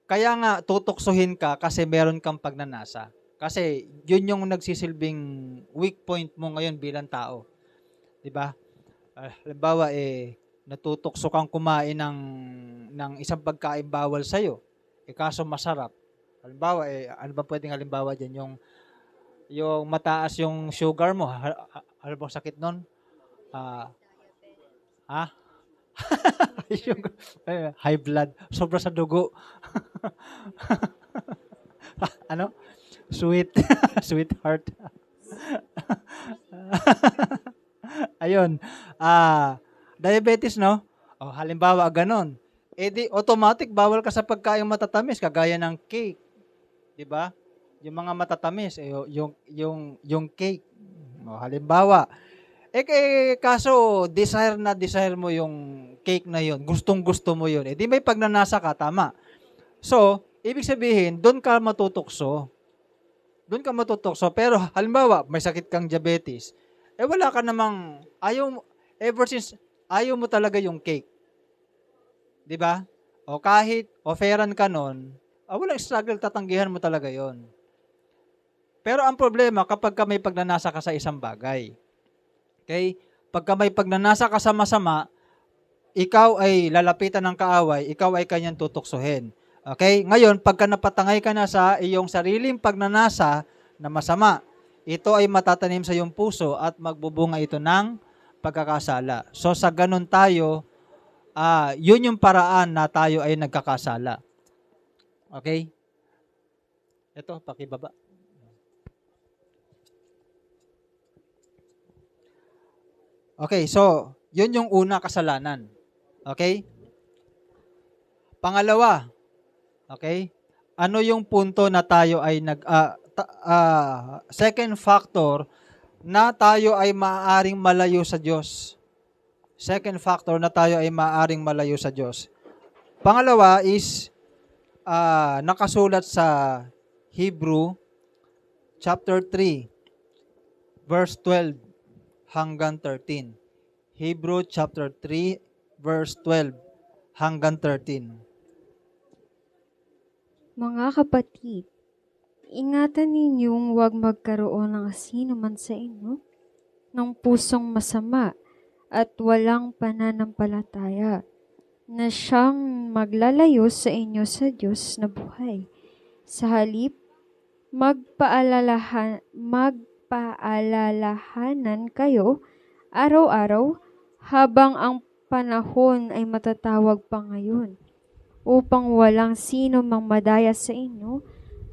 Kaya nga, tutoksohin ka kasi meron kang pagnanasa. Kasi yun yung nagsisilbing weak point mo ngayon bilang tao. 'Di ba? Halimbawa natutokso kang kumain ng isang pagkain bawal sa iyo. Kaso masarap. Halimbawa ano ba pwedeng halimbawa diyan, yung mataas yung sugar mo, ano bang sakit nun? High blood, sobra sa dugo. Ano? Sweetheart. Ayun. Diabetes, no? Halimbawa, ganon. Di automatic, bawal ka sa pagkain matatamis, kagaya ng cake. Diba? Yung mga matatamis, yung cake. Halimbawa. Kaso, desire mo yung cake na yun. Gustong-gusto mo yun. Di may pagnanasa ka, tama. So, ibig sabihin, doon ka matutokso. doon ka matutokso. Pero halimbawa, may sakit kang diabetes, wala ka namang, ever since, ayaw mo talaga yung cake. Di ba? O kahit offeran ka nun, walang struggle, tatanggihan mo talaga yon. Pero ang problema, kapag ka may pagnanasa ka sa isang bagay, okay? Pagka may pagnanasa ka sa masama, ikaw ay lalapitan ng kaaway, ikaw ay kanyang tutuksohin. Okay? Ngayon, pagka napatangay ka na sa iyong sariling pagnanasa na masama, ito ay matatanim sa iyong puso at magbubunga ito ng pagkakasala. So sa ganun tayo, yun yung paraan na tayo ay nagkakasala. Okay? Ito, pakibaba. Okay, so yun yung una, kasalanan. Okay? Pangalawa, okay? Ano yung punto na tayo ay second factor na tayo ay maaaring malayo sa Diyos. Second factor na tayo ay maaaring malayo sa Diyos. Pangalawa is nakasulat sa Hebrew chapter 3 verse 12 hanggang 13. Hebrew chapter 3 verse 12 hanggang 13. Mga kapatid, ingatan ninyong huwag magkaroon ng sino man sa inyo ng pusong masama at walang pananampalataya na siyang maglalayo sa inyo sa Diyos na buhay. Sa halip, magpaalalahanan kayo araw-araw habang ang panahon ay matatawag pa ngayon, upang walang sino mang madaya sa inyo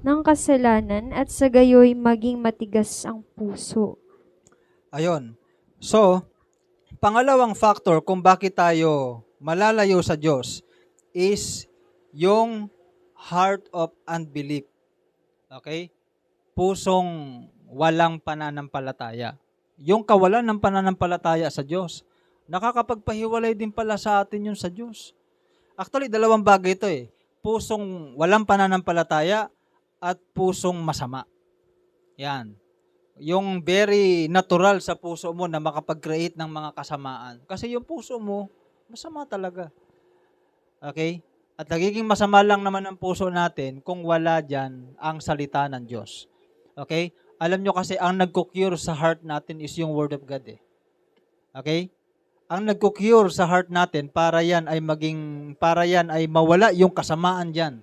ng kasalanan at sa gayoy maging matigas ang puso. Ayun. So, pangalawang factor kung bakit tayo malalayo sa Diyos is yung heart of unbelief. Okay? Pusong walang pananampalataya. Yung kawalan ng pananampalataya sa Diyos, nakakapagpahiwalay din pala sa atin yun sa Diyos. Actually, dalawang bagay ito eh. Pusong walang pananampalataya at pusong masama. Yan. Yung very natural sa puso mo na makapag-create ng mga kasamaan. Kasi yung puso mo, masama talaga. Okay? At nagiging masama lang naman ang puso natin kung wala dyan ang salita ng Diyos. Okay? Alam nyo kasi ang nagko-cure sa heart natin is yung Word of God eh. Okay? Ang nagko-cure sa heart natin para yan ay mawala yung kasamaan dyan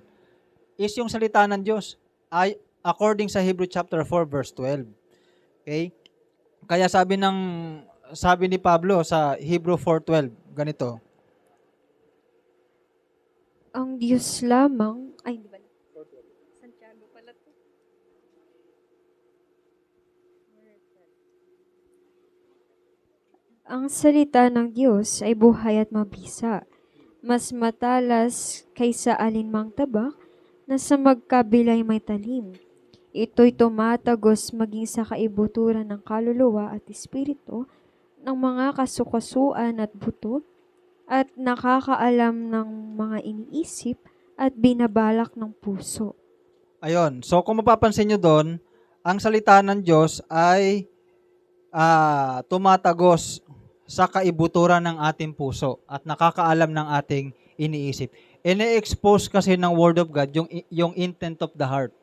is yung salita ng Diyos. According sa Hebrew chapter 4 verse 12. Okay? Kaya sabi ni Pablo sa Hebrew 4:12, ganito. Ang Diyos lamang, ay di ba? Santiago pala to. Ang salita ng Diyos ay buhay at mabisa, mas matalas kaysa alinmang tabak na sa magkabilay may talim. Ito'y tumatagos maging sa kaibuturan ng kaluluwa at espiritu, ng mga kasukasuan at buto, at nakakaalam ng mga iniisip at binabalak ng puso. Ayun. So kung mapapansin nyo doon, ang salita ng Diyos ay tumatagos sa kaibuturan ng ating puso at nakakaalam ng ating iniisip. Ine-expose kasi ng Word of God yung intent of the heart.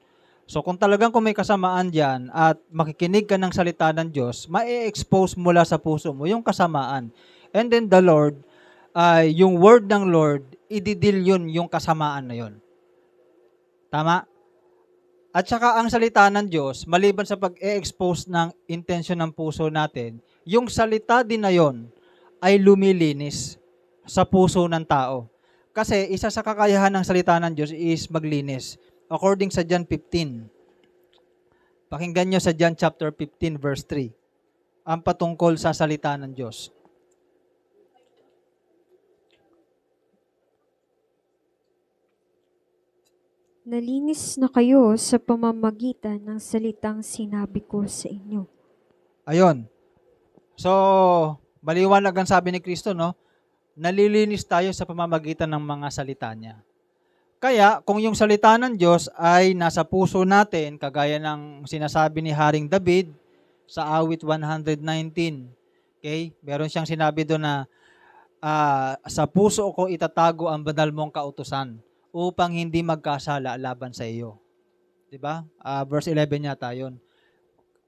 So kung may kasamaan dyan at makikinig ka ng salita ng Diyos, ma-expose mula sa puso mo yung kasamaan. And then the Lord, yung word ng Lord, ididil yun yung kasamaan na yun. Tama? At saka ang salita ng Diyos, maliban sa pag-e-expose ng intensyon ng puso natin, yung salita din na yun ay lumilinis sa puso ng tao. Kasi isa sa kakayahan ng salita ng Diyos is maglinis. According sa John 15. Pakinggan nyo sa John chapter 15 verse 3. Ang patungkol sa salita ng Diyos. Nalinis na kayo sa pamamagitan ng salitang sinabi ko sa inyo. Ayun. So, maliwanag ang sabi ni Kristo, no? Nalilinis tayo sa pamamagitan ng mga salita niya. Kaya kung yung salita ng Diyos ay nasa puso natin, kagaya ng sinasabi ni Haring David sa awit 119, okay? Meron siyang sinabi doon na sa puso ko itatago ang banal mong kautusan upang hindi magkasala laban sa iyo. 'Di ba? Verse 11 yata 'yon.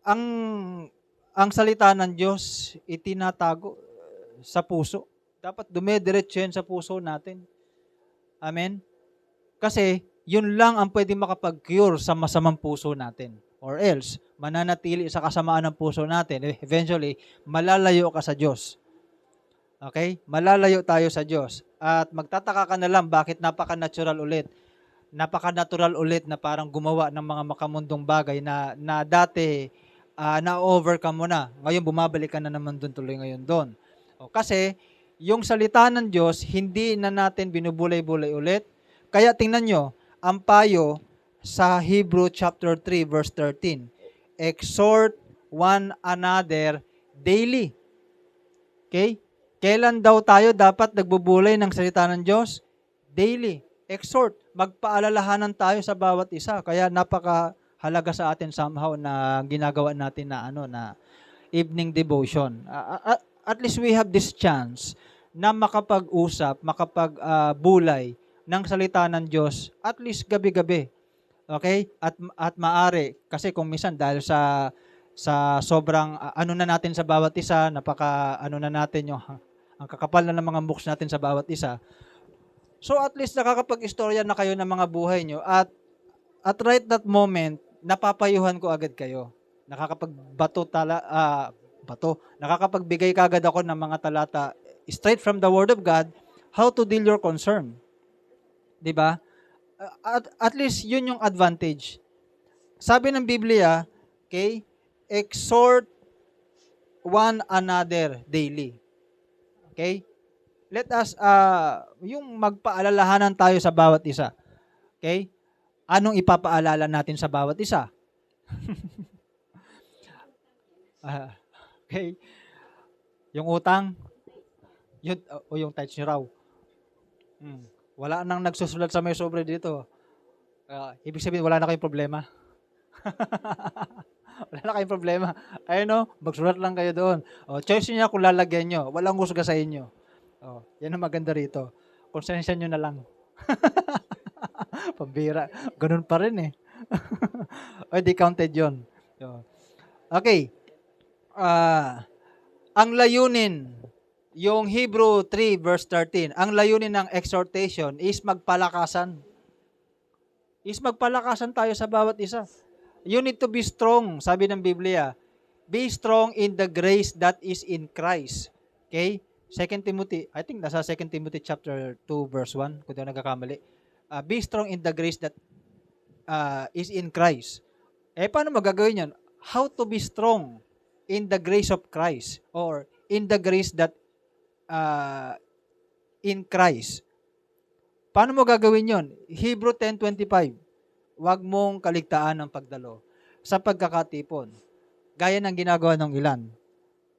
Ang ang salita ng Diyos itinatago sa puso. Dapat dumediretso yan sa puso natin. Amen? Kasi yun lang ang pwede makapag-cure sa masamang puso natin. Or else, mananatili sa kasamaan ng puso natin. Eventually, malalayo ka sa Diyos. Okay? Malalayo tayo sa Diyos. At magtataka ka na lang bakit napaka-natural ulit. Napaka-natural ulit na parang gumawa ng mga makamundong bagay na dati na-overcome mo na. Ngayon, bumabalik ka na naman doon tuloy ngayon doon. Kasi, yung salita ng Diyos, hindi na natin binubulay-bulay ulit. Kaya tingnan nyo, ang payo sa Hebrew chapter 3 verse 13, exhort one another daily. Okay? Kailan daw tayo dapat nagbubulay ng salita ng Diyos? Daily. Exhort. Magpaalalahanan tayo sa bawat isa. Kaya napakahalaga sa atin somehow na ginagawa natin na evening devotion. At least we have this chance na makapag-usap, makapagbulay ng salita ng Diyos at least gabi-gabi. Okay? At maari kasi kung minsan dahil sa sobrang na natin sa bawat isa, na natin yung ang kakapal na ng mga books natin sa bawat isa. So at least nakakapag-istorya na kayo ng mga buhay nyo at right that moment napapayuhan ko agad kayo. Nakakapagbigay kagad ako ng mga talata straight from the Word of God, how to deal your concern. 'Di ba? At least yun yung advantage. Sabi ng Biblia, okay, exhort one another daily. Okay? Let us yung magpaalalahanan tayo sa bawat isa. Okay? Anong ipapaalala natin sa bawat isa? Okay? Yung utang, yung tithes nyo raw. Wala nang nagsusulat sa may sobre dito. Ibig sabihin, wala na kayong problema. Wala na kayong problema. Ayun magsulat lang kayo doon. Choice niya kung lalagyan nyo. Walang husga sa inyo. Yan ang maganda rito. Konsensya nyo na lang. Pambira. Ganun pa rin eh. Di counted yun. Okay. Ang layunin, yung Hebrew 3 verse 13, ang layunin ng exhortation is magpalakasan. Magpalakasan tayo sa bawat isa. You need to be strong, sabi ng Biblia. Be strong in the grace that is in Christ. Okay? 2 Timothy, I think nasa 2 Timothy chapter 2 verse 1, kung di ako nagkakamali. Be strong in the grace that is in Christ. Paano magagawin yan? How to be strong in the grace of Christ or in the grace that in Christ. Paano mo gagawin yon? Hebrew 10:25. Huwag mong kaligtaan ng pagdalo sa pagkakatipon. Gaya ng ginagawa ng ilan.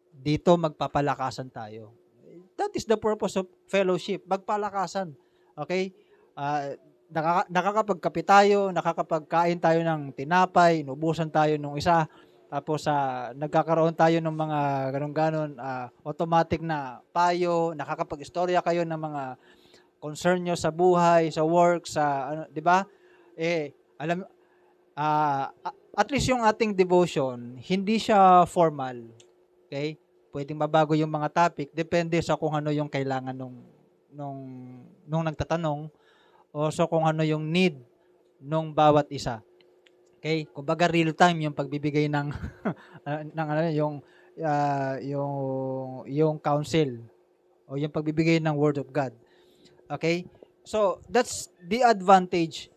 Dito magpapalakasan tayo. That is the purpose of fellowship. Magpalakasan. Okay? Nakakapagkape tayo, nakakapagkain tayo ng tinapay, inubusan tayo ng isa, tapos nagkakaroon tayo ng mga ganon-ganon, automatic na payo, nakakapag-istorya kayo ng mga concern nyo sa buhay, sa work, di ba? At least yung ating devotion, hindi siya formal. Okay? Pwedeng mabago yung mga topic, depende sa kung ano yung kailangan nung nagtatanong, o so kung ano yung need nung bawat isa. Okay? Kumbaga real time yung pagbibigay ng yung counsel o yung pagbibigay ng word of God. Okay? So, that's the advantage.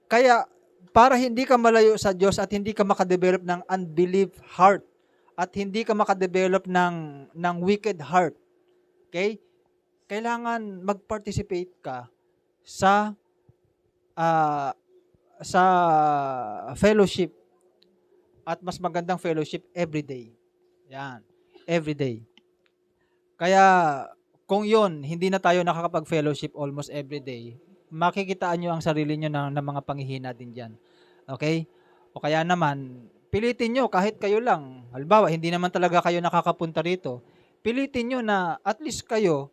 Kaya, para hindi ka malayo sa Diyos at hindi ka makadevelop ng unbelief heart at hindi ka makadevelop ng wicked heart, okay? Kailangan mag-participate ka sa fellowship at mas magandang fellowship every day. Yan, every day. Kaya, kung yun, hindi na tayo nakakapag-fellowship almost every day, makikitaan nyo ang sarili nyo ng mga panghihina din dyan. Okay? O kaya naman, pilitin nyo kahit kayo lang. Halimbawa, hindi naman talaga kayo nakakapunta rito. Pilitin nyo na at least kayo,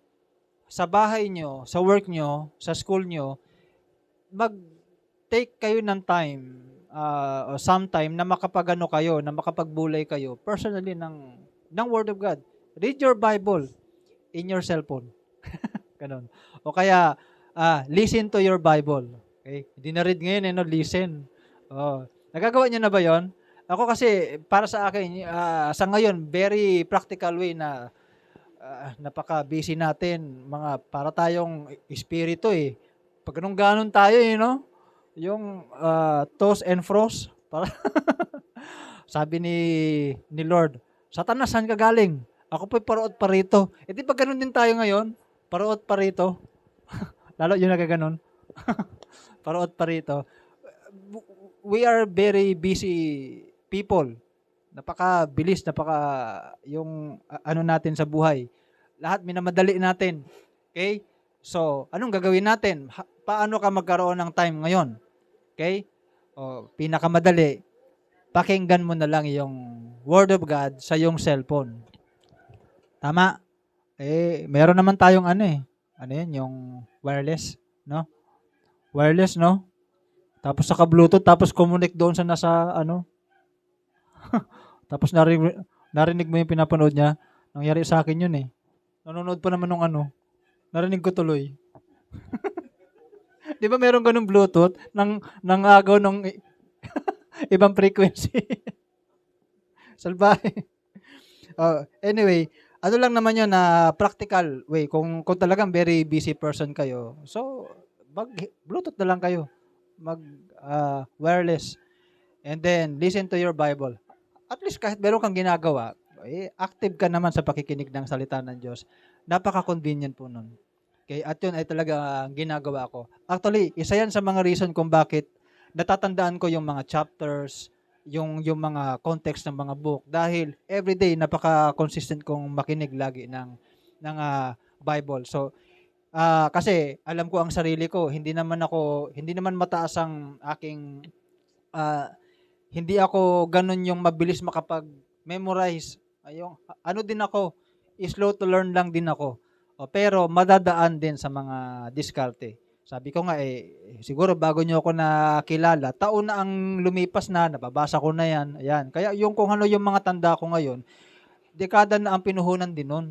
sa bahay nyo, sa work nyo, sa school nyo, mag-take kayo ng time, o sometime na makapagano kayo, na makapagbulay kayo, personally ng Word of God. Read your Bible in your cellphone. Ganon. O kaya, listen to your Bible. Okay? Hindi na read ngayon, no? Listen. Oh. Nagagawa niyo na ba yon? Ako kasi, para sa akin, sa ngayon, very practical way na napaka-busy natin. Para tayong espiritu eh. Pag ganun tayo no? Yung toes and fro's. Sabi ni Lord, Satanas, saan ka galing? Ako po'y paroot pa rito. E di ba ganun din tayo ngayon? Paroot pa rito. Lalo yung nagaganon. Paroot pa rito. We are very busy people. Napaka-bilis, yung natin sa buhay. Lahat minamadali natin. Okay? So, anong gagawin natin? Paano ka magkaroon ng time ngayon? Okay? Pinakamadali, pakinggan mo na lang yung Word of God sa yung cellphone. Tama? Meron naman tayong yung wireless, no? Wireless, no? Tapos saka Bluetooth, tapos connect doon sa nasa tapos narinig mo yung pinapanood niya. Nangyari sa akin yun eh. Nanonood pa naman nung narinig ko tuloy. Di ba meron ganung Bluetooth ng agaw ng ibang frequency? Salbahe. Anyway, ano lang naman yun na practical way. Kung talagang very busy person kayo, so Bluetooth na lang kayo. Wireless. And then, listen to your Bible. At least kahit meron kang ginagawa, active ka naman sa pakikinig ng salita ng Diyos. Napaka-convenient po nun. Okay? At yun ay talaga ginagawa ko. Actually, isa yan sa mga reason kung bakit natatandaan ko yung mga chapters, yung mga context ng mga book. Dahil everyday, napaka-consistent kong makinig lagi ng Bible. So, kasi alam ko ang sarili ko, hindi naman mataas ang aking, hindi ako ganun yung mabilis makapag-memorize. Din ako, slow to learn lang din ako. Pero madadaan din sa mga diskarte. Sabi ko nga siguro bago nyo ako nakilala, taon na ang lumipas na, nababasa ko na yan. Ayan. Kaya kung ano yung mga tanda ko ngayon, dekada na ang pinuhunan din nun.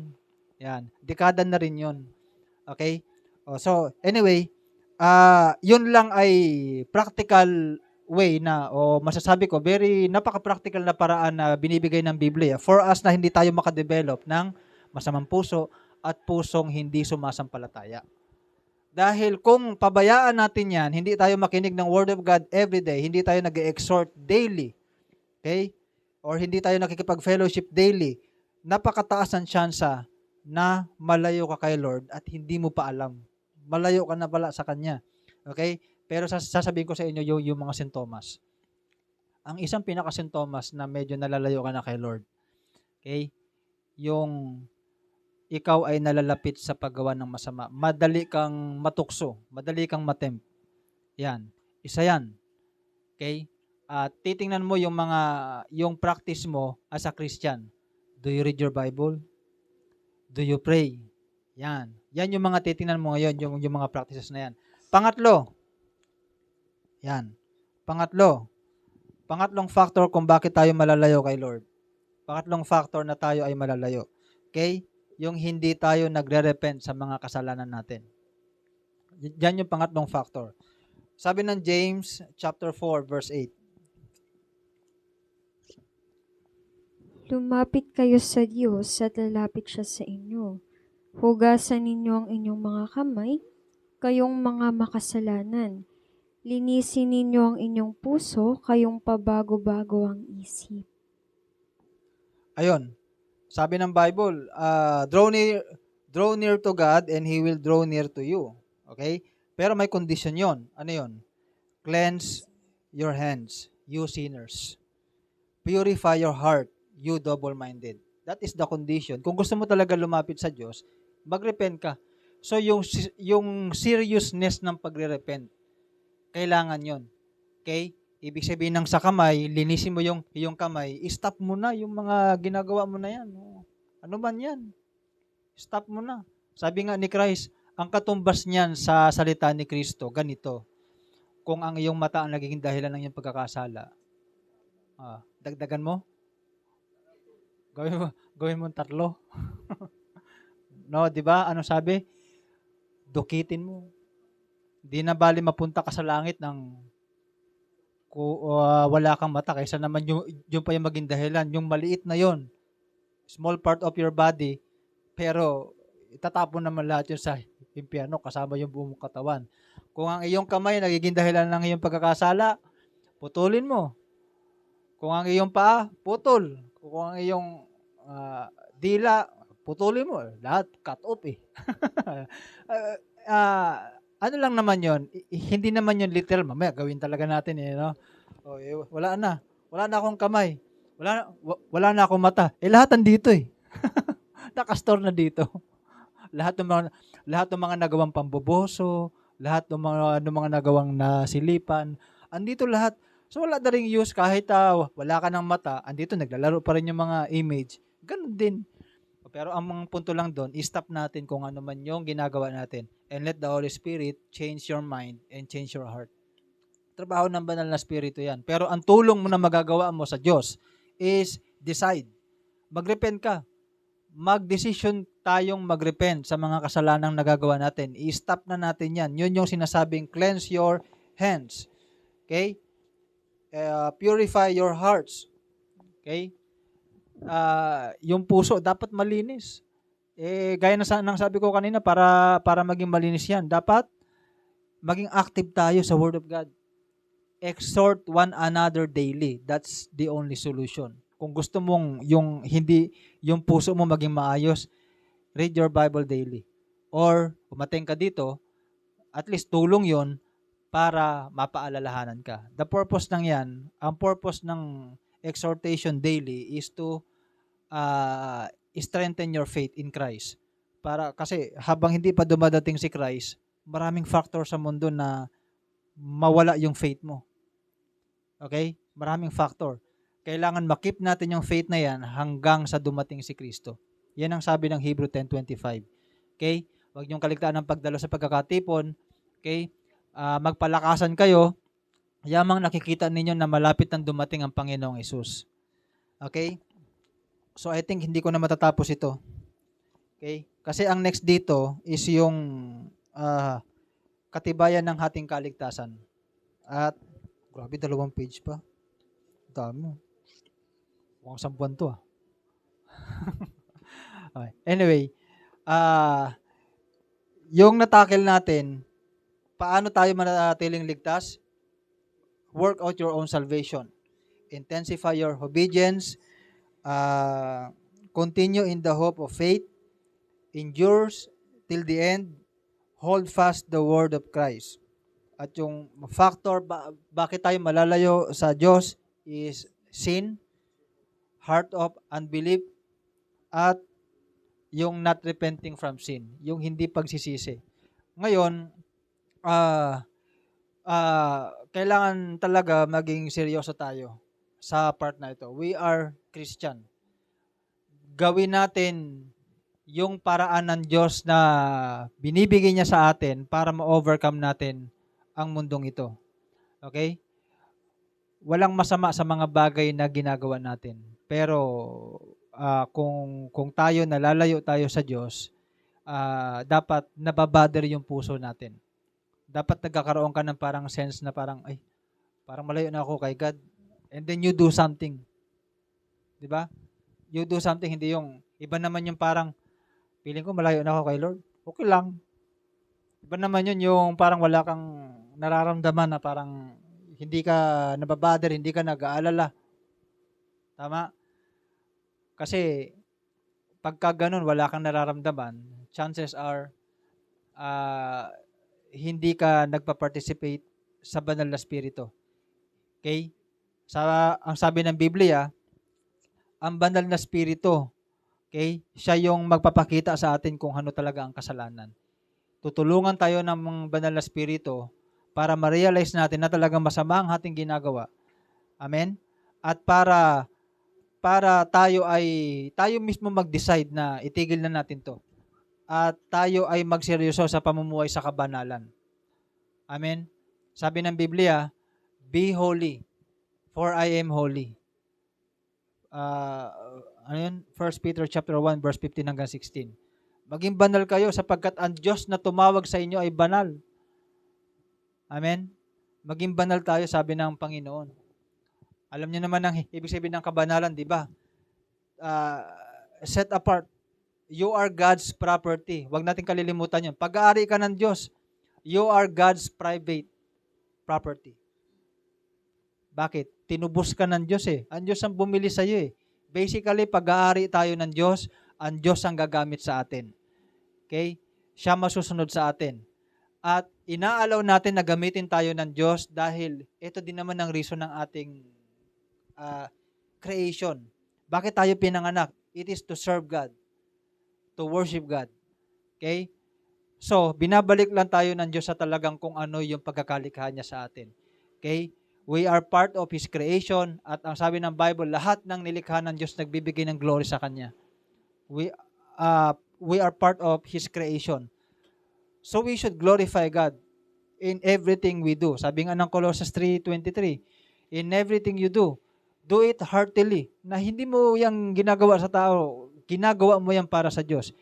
Ayan. Dekada na rin yun. Okay? So, anyway, yun lang ay practical way na, masasabi ko, very napaka-practical na paraan na binibigay ng Biblia for us na hindi tayo makadevelop ng masamang puso at pusong hindi sumasampalataya. Dahil kung pabayaan natin yan, hindi tayo makinig ng Word of God every day, hindi tayo nag-exhort daily, okay? Or hindi tayo nakikipag-fellowship daily, napakataas ang tsansa na malayo ka kay Lord at hindi mo pa alam. Malayo ka na pala sa Kanya. Okay? Pero sasabihin ko sa inyo yung mga sintomas. Ang isang pinaka-sintomas na medyo nalalayo ka na kay Lord, okay? Yung ikaw ay nalalapit sa paggawa ng masama. Madali kang matukso. Madali kang matempt. Yan. Isa yan. Okay? At titingnan mo yung practice mo as a Christian. Do you read your Bible? Do you pray? Yan. Yan yung mga titingnan mo ngayon, yung mga practices na yan. Pangatlong factor kung bakit tayo malalayo kay Lord. Pangatlong factor na tayo ay malalayo. Okay? Yung hindi tayo nagre-repent sa mga kasalanan natin. Yan yung pangatlong factor. Sabi ng James chapter 4 verse 8. Lumapit kayo sa Diyos at lalapit siya sa inyo. Hugasan ninyo ang inyong mga kamay, kayong mga makasalanan. Linisin ninyo ang inyong puso, kayong pabago-bago ang isip. Ayun. Sabi ng Bible, draw near to God and He will draw near to you. Okay? Pero may condition yon. Ano yon? Cleanse your hands, you sinners. Purify your heart, you double-minded. That is the condition. Kung gusto mo talaga lumapit sa Diyos, mag-repent ka. So yung seriousness ng pagre-repent, kailangan yon. Okay? Ibig sabihin ng sa kamay, linisin mo yung kamay, stop mo na yung mga ginagawa mo na yan. Ano man yan? Stop mo na. Sabi nga ni Christ, ang katumbas niyan sa salita ni Kristo, ganito, kung ang iyong mata ang nagiging dahilan ng iyong pagkakasala, dagdagan mo, gawin mo 3. No, 'di ba? Ano sabi? Dukitin mo. Di na bali mapunta ka sa langit ng wala kang mata kaysa naman yung pa yung maging dahilan, yung maliit na yon, small part of your body, pero itatapon naman lahat yun sa impyerno kasama yung buong katawan. Kung ang iyong kamay nagiging dahilan ng iyong pagkakasala, putulin mo. Kung ang iyong paa, putol. Kung ang iyong dila, putulin mo. Lahat cut off eh. Ano lang naman yon, hindi naman yon literal. Mamaya gawin talaga natin eh, no? Wala na akong kamay, wala na akong mata, lahat andito eh. Nakastore na dito. lahat ng mga nagawang pamboboso, lahat ng mga nagawang nasilipan, andito lahat. So wala na ring use kahit wala ka ng mata, andito naglalaro pa rin yung mga image, ganun din. Pero ang mga punto lang doon, i-stop natin kung ano man yung ginagawa natin. And let the Holy Spirit change your mind and change your heart. Trabaho ng banal na Espiritu yan. Pero ang tulong mo na magagawa mo sa Diyos is decide. Mag-repent ka. Mag-decision tayong mag-repent sa mga kasalanang nagagawa natin. I-stop na natin yan. Yun yung sinasabing cleanse your hands. Okay? Purify your hearts. Okay? Yung puso dapat malinis. Gaya ng sabi ko kanina, para maging malinis yan, dapat maging active tayo sa Word of God. Exhort one another daily. That's the only solution. Kung gusto mong yung puso mo maging maayos, read your Bible daily. Or, umating ka dito, at least tulong yon para mapaalalahanan ka. The purpose ng yan, ang purpose ng exhortation daily is to strengthen your faith in Christ. Kasi habang hindi pa dumadating si Christ, maraming factor sa mundo na mawala yung faith mo. Okay? Maraming factor. Kailangan makip natin yung faith na yan hanggang sa dumating si Kristo. Yan ang sabi ng Hebrew 10:25. Okay? Huwag niyong kaligtaan ng pagdalo sa pagkakatipon. Okay? Magpalakasan kayo, yamang nakikita ninyo na malapit nang dumating ang Panginoong Hesus. Okay? So I think hindi ko na matatapos ito. Okay? Kasi ang next dito is yung katibayan ng ating kaligtasan. At grabe, 2 page pa. Dami. Mukhang sampuan to Okay. Anyway, yung natakil natin, paano tayo manatiling ligtas? Work out your own salvation. Intensify your obedience. Continue in the hope of faith. Endures till the end. Hold fast the word of Christ. At yung factor bakit tayo malalayo sa Diyos is sin, heart of unbelief, at yung not repenting from sin, yung hindi pagsisisi. Ngayon, kailangan talaga maging seryoso tayo sa part na ito. We are Christian. Gawin natin yung paraan ng Diyos na binibigay niya sa atin para ma-overcome natin ang mundong ito. Okay? Walang masama sa mga bagay na ginagawa natin. Pero kung tayo nalalayo tayo sa Diyos, dapat nababother yung puso natin. Dapat nagkakaroon ka ng parang sense na parang malayo na ako kay God. And then you do something. 'Di ba? You do something, hindi yung iba naman yung parang feeling ko malayo na ako kay Lord. Okay lang. Iba naman yun yung parang wala kang nararamdaman na parang hindi ka nababother, hindi ka nag-aalala. Tama? Kasi pagka ganun, wala kang nararamdaman, chances are hindi ka nagpa-participate sa banal na spirito. Okay? Ang sabi ng Biblia, ang banal na spirito, okay, siya yung magpapakita sa atin kung ano talaga ang kasalanan. tutulungan tayo ng mga banal na spirito para ma-realize natin na talagang masama ang ating ginagawa. Amen? At para tayo mismo mag-decide na itigil na natin to. At tayo ay magseryoso sa pamumuhay sa kabanalan. Amen? Sabi ng Biblia, be holy, for I am holy. Ano yun? 1 Peter chapter 1, verse 15 hanggang 16. Maging banal kayo sapagkat ang Diyos na tumawag sa inyo ay banal. Amen? Maging banal tayo, sabi ng Panginoon. Alam niyo naman ang ibig sabihin ng kabanalan, di ba? Set apart. You are God's property. Huwag natin kalilimutan yun. Pag-aari ka ng Diyos, you are God's private property. Bakit? Tinubos ka ng Diyos eh. Ang Diyos ang bumili sa iyo eh. Basically, pag-aari tayo ng Diyos, ang Diyos ang gagamit sa atin. Okay? Siya masusunod sa atin. At inaalaw natin na gamitin tayo ng Diyos dahil ito din naman ang reason ng ating creation. Bakit tayo pinanganak? It is to serve God. To worship God. Okay? So, binabalik lang tayo ng Diyos sa talagang kung ano yung pagkakalikha niya sa atin. Okay? We are part of His creation at ang sabi ng Bible, lahat ng nilikha ng Diyos nagbibigay ng glory sa Kanya. We are part of His creation. So we should glorify God in everything we do. Sabi nga ng Colossians 3:23, in everything you do it heartily. Na hindi mo yung ginagawa sa tao, ginagawa mo yan para sa Diyos.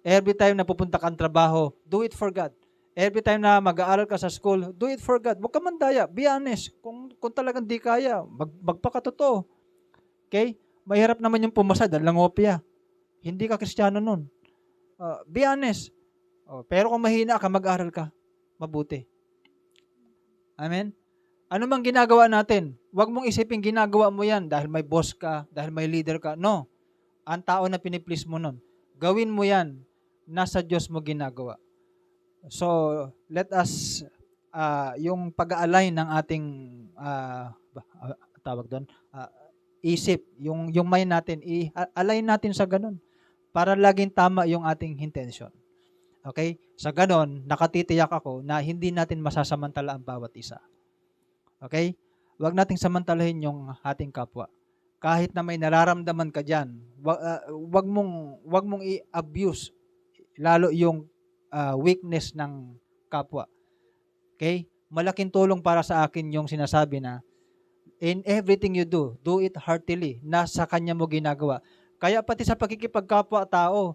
Every time na pupunta kang trabaho, do it for God. Every time na mag-aaral ka sa school, do it for God. Huwag ka mandaya. Be honest. Kung talagang di kaya, magpakatotoo. Okay? Mahirap naman yung pumasa dahil langopia. Hindi ka Kristiyano nun. Be honest. Pero kung mahina ka, mag-aaral ka. Mabuti. Amen? Ano mang ginagawa natin, huwag mong isipin ginagawa mo yan dahil may boss ka, dahil may leader ka. No. Ang tao na piniplease mo nun. Gawin mo yan. Nasa Diyos mo ginagawa. So, let us, yung pag-align ng ating, tawag doon, isip, yung mind natin, i-align natin sa ganun para laging tama yung ating intention. Okay? Sa ganun, nakatitiyak ako na hindi natin masasamantala ang bawat isa. Okay? Huwag nating samantalahin yung ating kapwa. Kahit na may nararamdaman ka dyan, wag mong i-abuse lalo yung weakness ng kapwa. Okay? Malaking tulong para sa akin yung sinasabi na in everything you do it heartily. Nasa Kanya mo ginagawa. Kaya pati sa pakikipagkapwa-tao,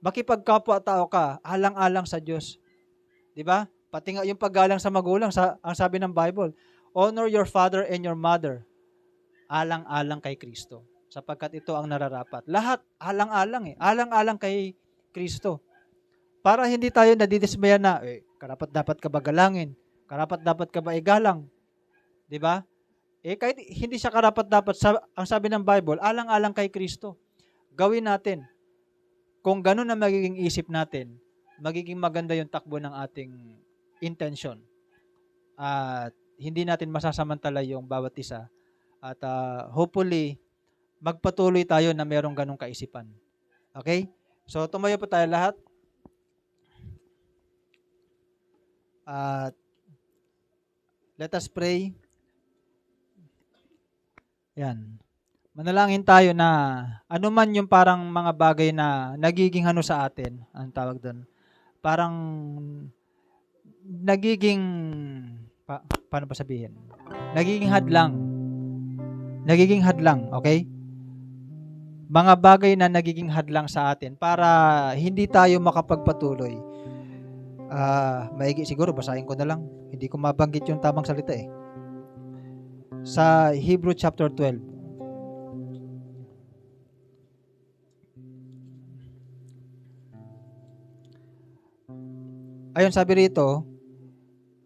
makipagkapwa-tao ka, alang-alang sa Diyos. Di ba? Pati nga yung paggalang sa magulang, ang sabi ng Bible, honor your father and your mother. Alang-alang kay Kristo. Sapagkat ito ang nararapat. Lahat, alang-alang eh. Alang-alang kay Kristo. Para hindi tayo nadidismaya na, karapat dapat ka ba galangin? Karapat dapat ka ba igalang? Di ba? Kahit hindi siya karapat dapat, ang sabi ng Bible, alang-alang kay Kristo. Gawin natin. Kung ganun na magiging isip natin, magiging maganda yung takbo ng ating intention. At hindi natin masasamantala yung bawat isa. At hopefully, magpatuloy tayo na mayroong ganung kaisipan. Okay? So, tumayo po tayo lahat. Let us pray. Yan. Manalangin tayo na ano man yung parang mga bagay na nagiging ano sa atin, ang tawag doon. Parang nagiging, paano ba sabihin? Nagiging hadlang. Nagiging hadlang, okay? Mga bagay na nagiging hadlang sa atin para hindi tayo makapagpatuloy. Maigi siguro, basahin ko na lang. Hindi ko mabanggit yung tamang salita eh. Sa Hebrew chapter 12. Ayun, sabi rito,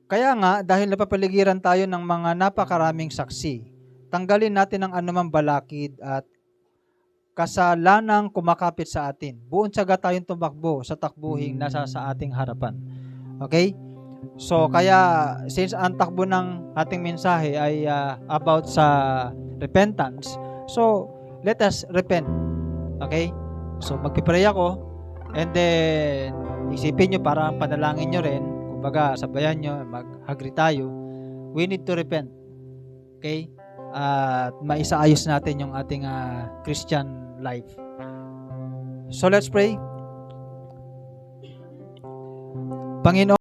kaya nga, dahil napapaligiran tayo ng mga napakaraming saksi, tanggalin natin ang anumang balakid at kasalanang kumakapit sa atin. Buong tiyaga tayong tumakbo sa takbuhing nasa sa ating harapan. Okay? So, kaya, since ang takbo ng ating mensahe ay about sa repentance, so, let us repent. Okay? So, magpipray ako, and then, isipin nyo, para panalangin nyo rin, kumbaga sabayan nyo, mag-agree tayo, we need to repent. Okay? At maisaayos natin yung ating Christian life. So let's pray. Panginoon,